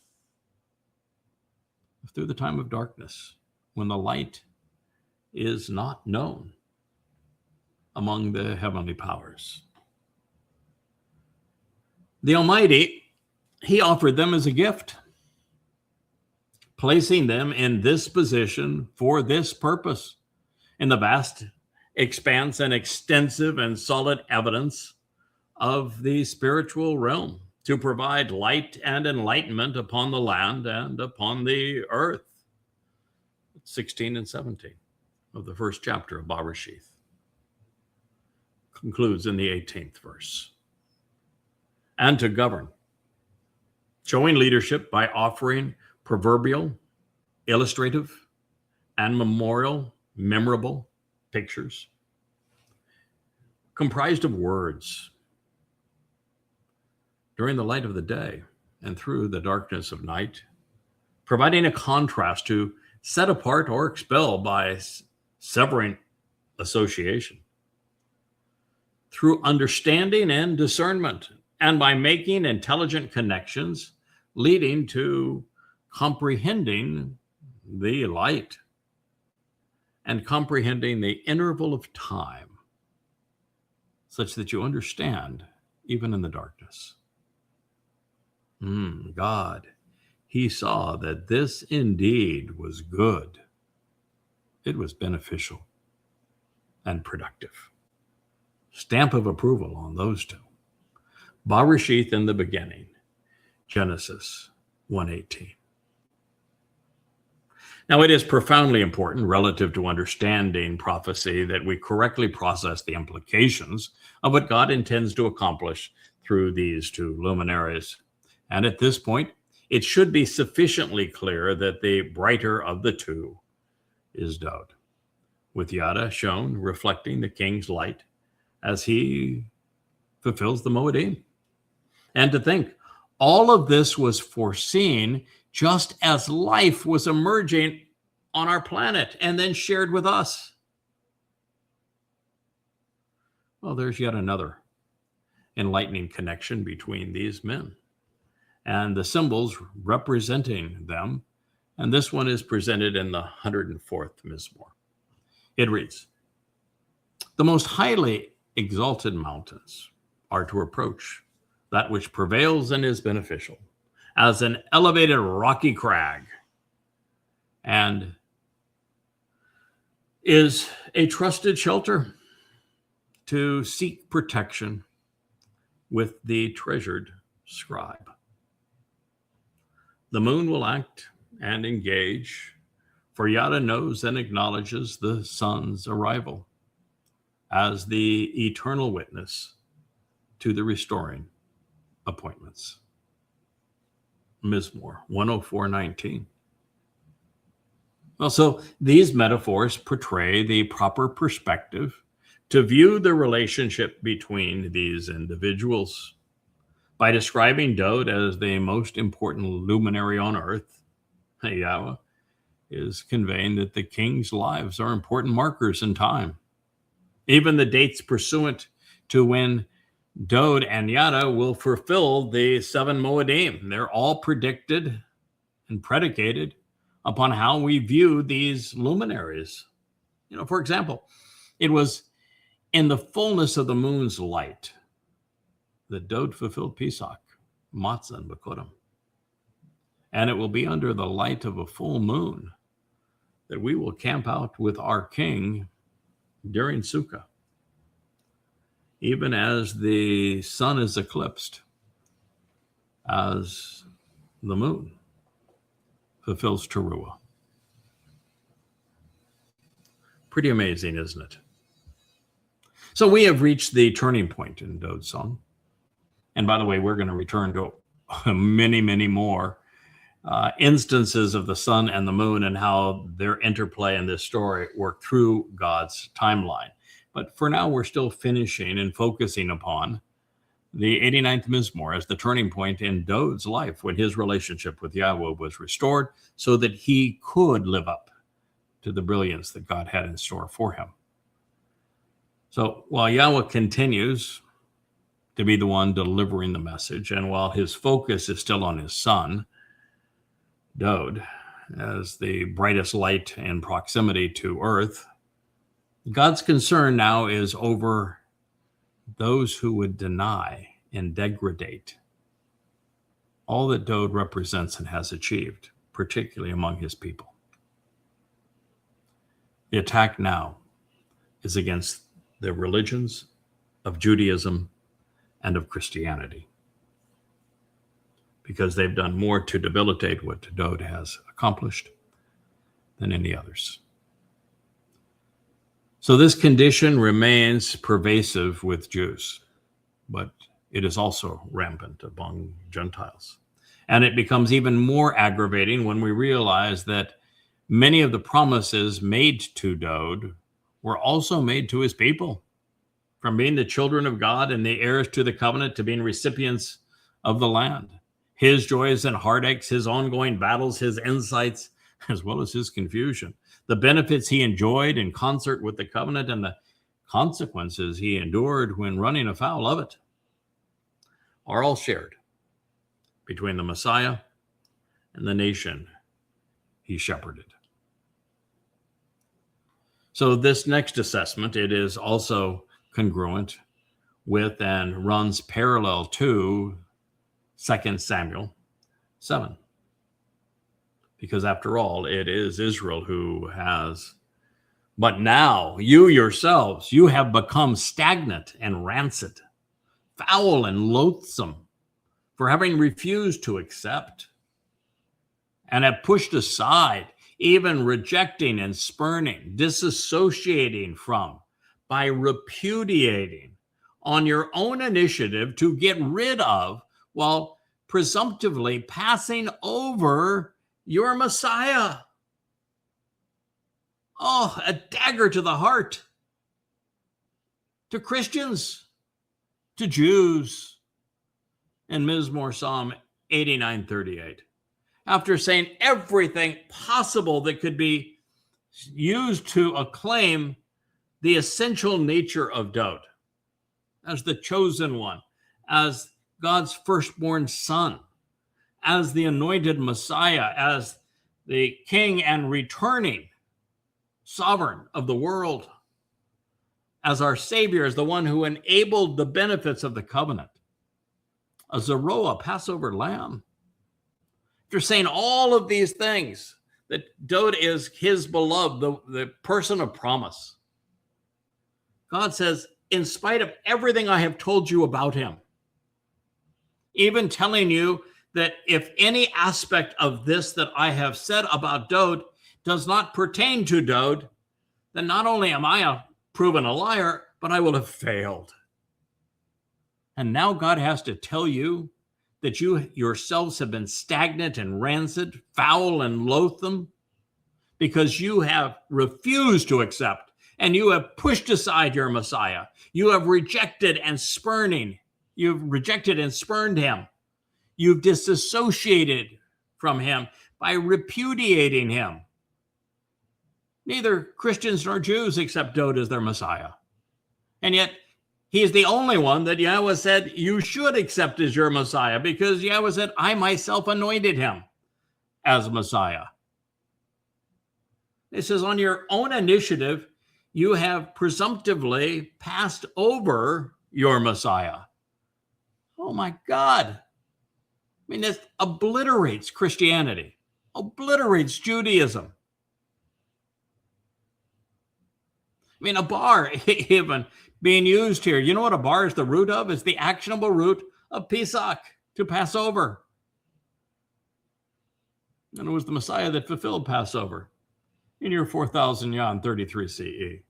through the time of darkness, when the light is not known among the heavenly powers. The Almighty, he offered them as a gift, placing them in this position for this purpose, in the vast expanse and extensive and solid evidence of the spiritual realm, to provide light and enlightenment upon the land and upon the earth. 16 and 17 of the first chapter of Bereshith concludes in the 18th verse. And to govern, showing leadership by offering proverbial, illustrative, and memorable pictures comprised of words during the light of the day and through the darkness of night, providing a contrast to set apart or expel by severing association, through understanding and discernment, and by making intelligent connections leading to comprehending the light and comprehending the interval of time, such that you understand even in the darkness. God, he saw that this indeed was good. It was beneficial and productive. Stamp of approval on those two. Bereshith in the beginning, Genesis 1:18. Now, it is profoundly important relative to understanding prophecy that we correctly process the implications of what God intends to accomplish through these two luminaries. And at this point, it should be sufficiently clear that the brighter of the two is Dowd, with Yada shown reflecting the king's light as he fulfills the Mow'edym. And to think, all of this was foreseen just as life was emerging on our planet and then shared with us. Well, there's yet another enlightening connection between these men and the symbols representing them. And this one is presented in the 104th Mizmor. It reads, "The most highly exalted mountains are to approach that which prevails and is beneficial, as an elevated rocky crag, and is a trusted shelter to seek protection with the treasured scribe. The moon will act and engage, for Yada knows and acknowledges the sun's arrival as the eternal witness to the restoring appointments. Mizmor 104:19. Well, so these metaphors portray the proper perspective to view the relationship between these individuals. By describing Dowd as the most important luminary on earth, Yahowah is conveying that the king's lives are important markers in time. Even the dates pursuant to when Dowd and Yada will fulfill the 7 Mowedym, they're all predicted and predicated upon how we view these luminaries. For example, it was in the fullness of the moon's light that Dowd fulfilled Pesach, Matzah, and Mowedym. And it will be under the light of a full moon that we will camp out with our king during Sukkah, even as the sun is eclipsed, as the moon fulfills Towrah. Pretty amazing, isn't it? So we have reached the turning point in Dowd's song. And by the way, we're going to return to many, many more instances of the sun and the moon and how their interplay in this story work through God's timeline. But for now, we're still finishing and focusing upon the 89th Mizmor as the turning point in Dowd's life when his relationship with Yahowah was restored so that he could live up to the brilliance that God had in store for him. So while Yahowah continues to be the one delivering the message, and while his focus is still on his son, Dowd, as the brightest light in proximity to earth, God's concern now is over those who would deny and degrade all that Dowd represents and has achieved, particularly among his people. The attack now is against the religions of Judaism and of Christianity, because they've done more to debilitate what Dowd has accomplished than any others. So this condition remains pervasive with Jews, but it is also rampant among Gentiles. And it becomes even more aggravating when we realize that many of the promises made to Dowd were also made to his people, from being the children of God and the heirs to the covenant to being recipients of the land. His joys and heartaches, his ongoing battles, his insights, as well as his confusion, the benefits he enjoyed in concert with the covenant, and the consequences he endured when running afoul of it, are all shared between the Messiah and the nation he shepherded. So this next assessment, it is also congruent with and runs parallel to 2 Samuel 7. Because after all, it is Israel who has, but now you yourselves, you have become stagnant and rancid, foul and loathsome, for having refused to accept, and have pushed aside, even rejecting and spurning, disassociating from, by repudiating on your own initiative to get rid of, while presumptively passing over your Messiah. Oh, a dagger to the heart. To Christians, to Jews. In Mizmor Psalm 89:38. After saying everything possible that could be used to acclaim the essential nature of Dowd as the chosen one, as God's firstborn son, as the anointed Messiah, as the king and returning sovereign of the world, as our Savior, as the one who enabled the benefits of the covenant. a Zeroah, Passover lamb. After saying all of these things, that Dowd is his beloved, the person of promise, God says, in spite of everything I have told you about him, even telling you that if any aspect of this that I have said about Dowd does not pertain to Dowd, then not only am I proven a liar, but I will have failed. And now God has to tell you that you yourselves have been stagnant and rancid, foul and loathsome, because you have refused to accept and you have pushed aside your Messiah. You have rejected and spurned him. You've disassociated from him by repudiating him. Neither Christians nor Jews accept Dowd as their Messiah. And yet, he is the only one that Yahowah said you should accept as your Messiah, because Yahowah said, I myself anointed him as Messiah. It says, on your own initiative, you have presumptively passed over your Messiah. Oh my God. I mean, this obliterates Christianity, obliterates Judaism. I mean, a bar even being used here. You know what a bar is the root of? It's the actionable root of Pesach, to pass over. And it was the Messiah that fulfilled Passover in year 4000 Yon, 33 CE.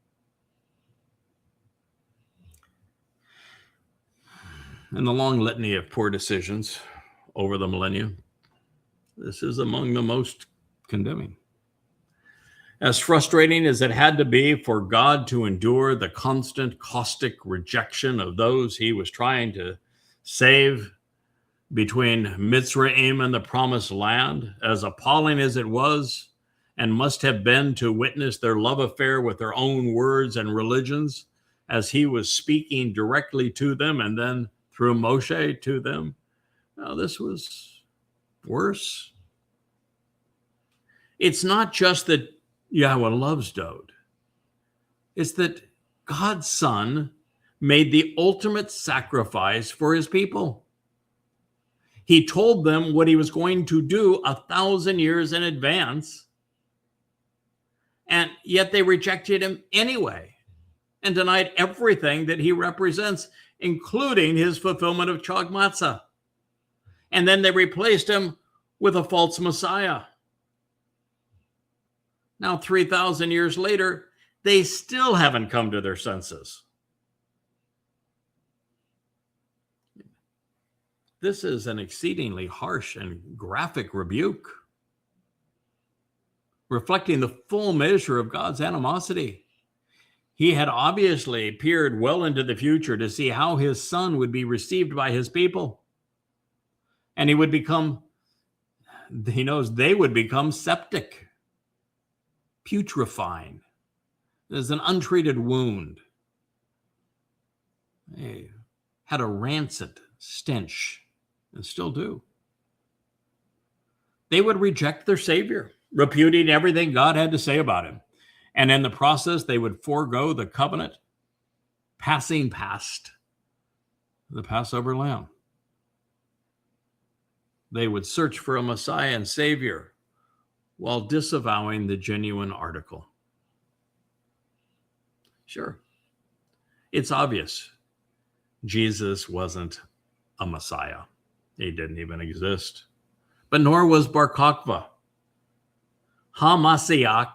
In the long litany of poor decisions over the millennium, this is among the most condemning. As frustrating as it had to be for God to endure the constant caustic rejection of those he was trying to save between Mitzrayim and the promised land, as appalling as it was and must have been to witness their love affair with their own words and religions, as he was speaking directly to them and then through Moshe to them. Now, this was worse. It's not just that Yahowah loves Dowd. It's that God's Son made the ultimate sacrifice for his people. He told them what he was going to do 1,000 years in advance, and yet they rejected him anyway and denied everything that he represents, including his fulfillment of Chag Matzah. And then they replaced him with a false Messiah. Now, 3,000 years later, they still haven't come to their senses. This is an exceedingly harsh and graphic rebuke, reflecting the full measure of God's animosity. He had obviously peered well into the future to see how his son would be received by his people. And he knows they would become septic, putrefying. There's an untreated wound. They had a rancid stench, and still do. They would reject their Savior, repudiating everything God had to say about him. And in the process, they would forego the covenant, passing past the Passover lamb. They would search for a Messiah and Savior while disavowing the genuine article. Sure, it's obvious Jesus wasn't a Messiah. He didn't even exist. But nor was Bar Kokhba. HaMashiach,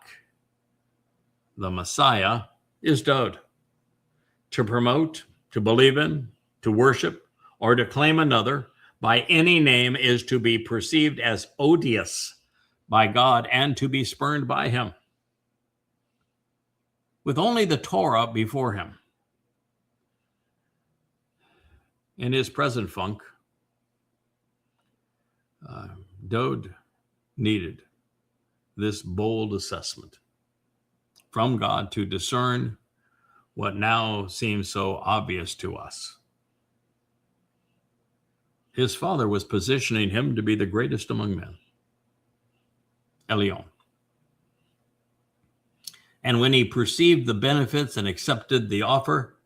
the Messiah, is Dowd. To promote, to believe in, to worship, or to claim another by any name is to be perceived as odious by God and to be spurned by him. With only the Towrah before him, in his present funk, Dowd needed this bold assessment from God to discern what now seems so obvious to us. His father was positioning him to be the greatest among men, Elyown. And when he perceived the benefits and accepted the offer,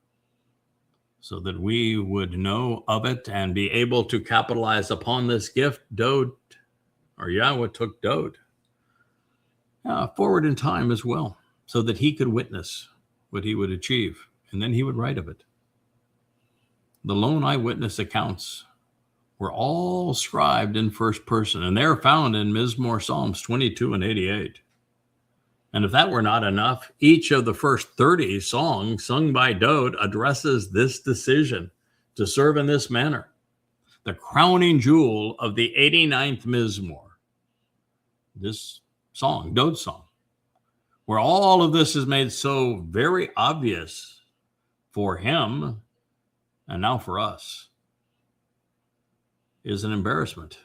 so that we would know of it and be able to capitalize upon this gift. Dowd, or Yahowah, took Dowd forward in time as well, so that he could witness what he would achieve, and then he would write of it. The lone eyewitness accounts were all scribed in first person, and they're found in Mizmor Psalms 22 and 88. And if that were not enough, each of the first 30 songs sung by Dowd addresses this decision to serve in this manner. The crowning jewel of the 89th Mizmor, this song, Dowd's song, where all of this is made so very obvious for him and now for us, is an embarrassment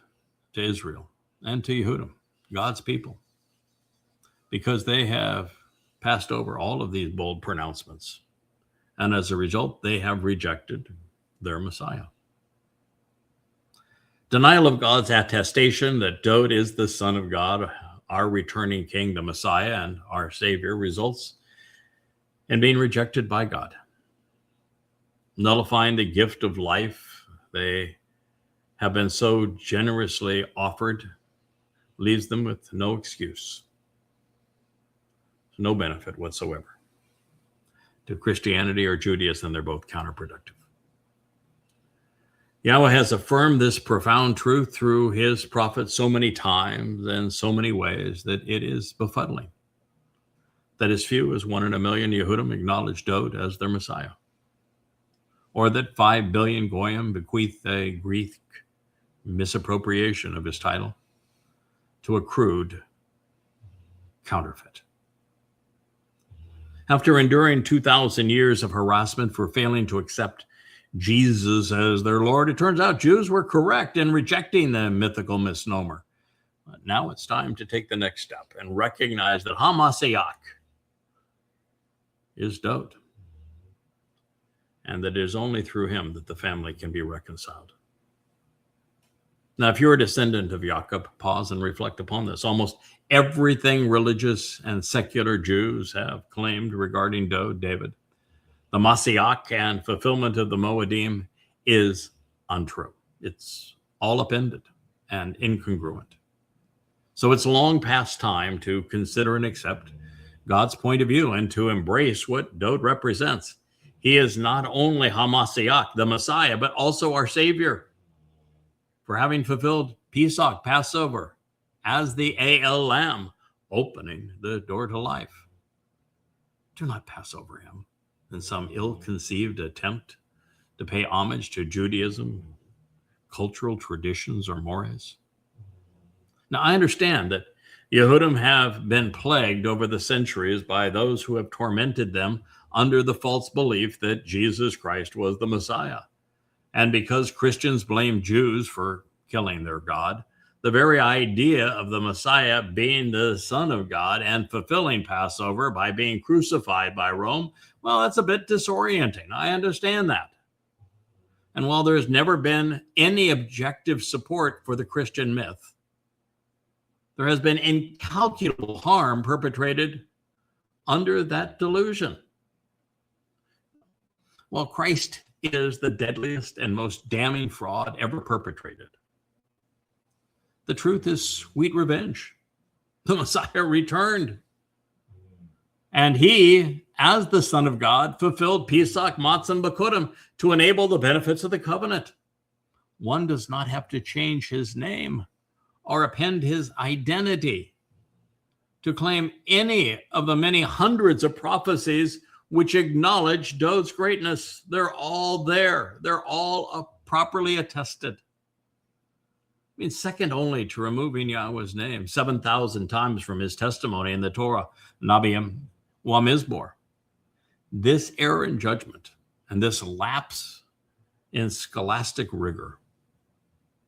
to Israel and to Yehudim, God's people, because they have passed over all of these bold pronouncements. And as a result, they have rejected their Messiah. Denial of God's attestation that Dowd is the Son of God, our returning King, the Messiah, and our Savior, results in being rejected by God. Nullifying the gift of life they have been so generously offered leaves them with no excuse, no benefit whatsoever. To Christianity or Judaism, they're both counterproductive. Yahowah has affirmed this profound truth through his prophets so many times and so many ways that it is befuddling that as few as 1 in a million Yehudim acknowledge Dowd as their Messiah, or that 5 billion Goyim bequeath a Greek misappropriation of his title to a crude counterfeit. After enduring 2,000 years of harassment for failing to accept Jesus as their Lord, it turns out Jews were correct in rejecting the mythical misnomer. But now it's time to take the next step and recognize that HaMashiach is Dowd, and that it is only through him that the family can be reconciled. Now, if you're a descendant of Jacob, pause and reflect upon this. Almost everything religious and secular Jews have claimed regarding David, the Mashiach and fulfillment of the Mowedym, is untrue. It's all upended and incongruent. So it's long past time to consider and accept God's point of view and to embrace what Dowd represents. He is not only HaMashiach, the Messiah, but also our Savior, for having fulfilled Pesach, Passover, as the AL Lamb, opening the door to life. Do not pass over him in some ill-conceived attempt to pay homage to Judaism, cultural traditions, or mores. Now, I understand that Yehudim have been plagued over the centuries by those who have tormented them under the false belief that Jesus Christ was the Messiah. And because Christians blame Jews for killing their God, the very idea of the Messiah being the Son of God and fulfilling Passover by being crucified by Rome, well, that's a bit disorienting. I understand that. And while there's never been any objective support for the Christian myth, there has been incalculable harm perpetrated under that delusion. While Christ is the deadliest and most damning fraud ever perpetrated, the truth is sweet revenge. The Messiah returned. And he, as the Son of God, fulfilled Pesach, Matzah, and Bekurim to enable the benefits of the covenant. One does not have to change his name or append his identity to claim any of the many hundreds of prophecies which acknowledge Dowd's greatness. They're all there. They're all properly attested. I mean, second only to removing Yahweh's name 7,000 times from his testimony in the Towrah, Nabiim, Wamizbor. This error in judgment and this lapse in scholastic rigor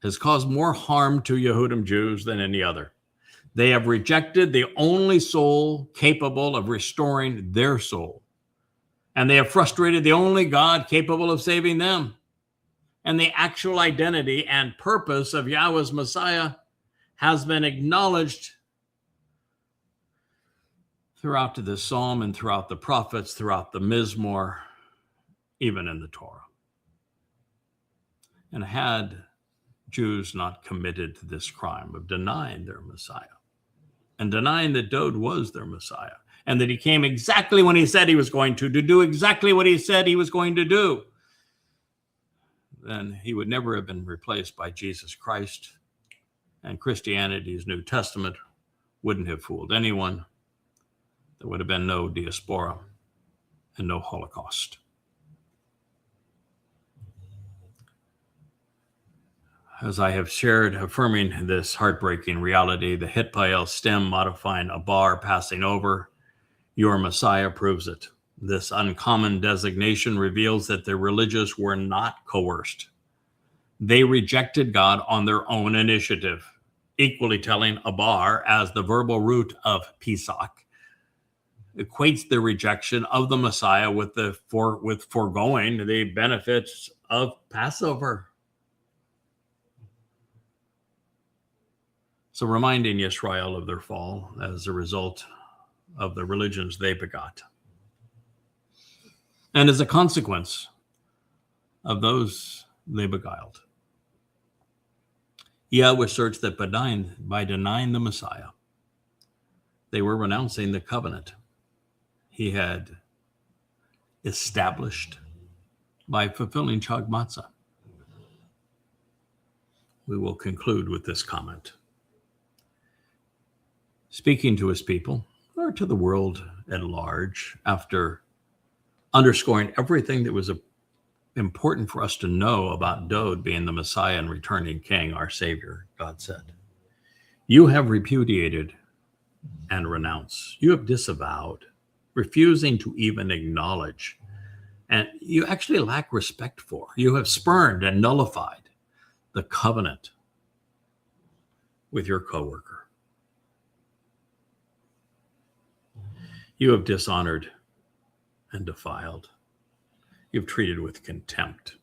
has caused more harm to Yehudim Jews than any other. They have rejected the only soul capable of restoring their soul. And they have frustrated the only God capable of saving them. And the actual identity and purpose of Yahweh's Messiah has been acknowledged throughout this psalm and throughout the prophets, throughout the Mizmor, even in the Torah. And had Jews not committed this crime of denying their Messiah and denying that Dowd was their Messiah and that he came exactly when he said he was going to do exactly what he said he was going to do, then he would never have been replaced by Jesus Christ, and Christianity's New Testament wouldn't have fooled anyone. There would have been no diaspora and no Holocaust. As I have shared, affirming this heartbreaking reality, the Hitpael stem modifying a bar passing over your Messiah proves it. This uncommon designation reveals that the religious were not coerced. They rejected God on their own initiative. Equally telling, abar, as the verbal root of Pesach, equates the rejection of the Messiah with foregoing the benefits of Passover. So reminding Yisra'el of their fall as a result of the religions they begot. And as a consequence of those they beguiled. Yahowah asserts that by denying the Messiah, they were renouncing the covenant he had established by fulfilling Chag Matzah. We will conclude with this comment. Speaking to his people, or to the world at large, after underscoring everything that was important for us to know about Dowd being the Messiah and returning King, our Savior, God said, "You have repudiated and renounced. You have disavowed, refusing to even acknowledge, and you actually lack respect for. You have spurned and nullified the covenant with your coworker. You have dishonored and defiled. You've treated with contempt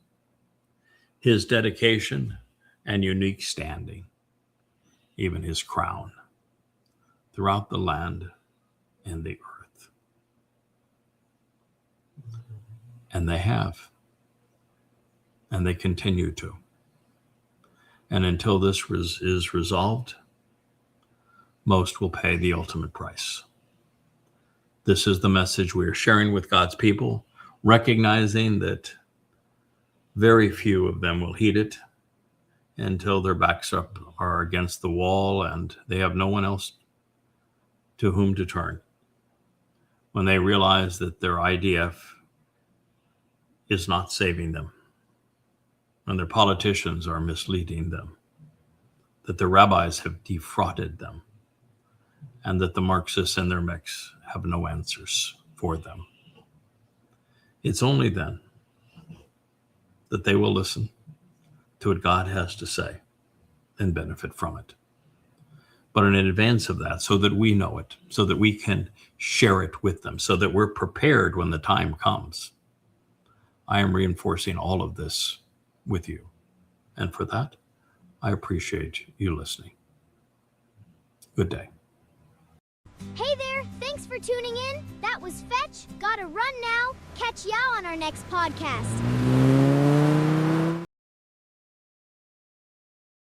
his dedication and unique standing, even his crown, throughout the land and the earth." And they have, and they continue to. And until this is resolved, most will pay the ultimate price. This is the message we are sharing with God's people, recognizing that very few of them will heed it until their backs are against the wall and they have no one else to whom to turn. When they realize that their IDF is not saving them, when their politicians are misleading them, that the rabbis have defrauded them, and that the Marxists in their mix have no answers for them. It's only then that they will listen to what God has to say and benefit from it. But in advance of that, so that we know it, so that we can share it with them, so that we're prepared when the time comes, I am reinforcing all of this with you. And for that, I appreciate you listening. Good day. Hey there, thanks for tuning in. That was Fetch. Gotta run now. Catch Yao on our next podcast.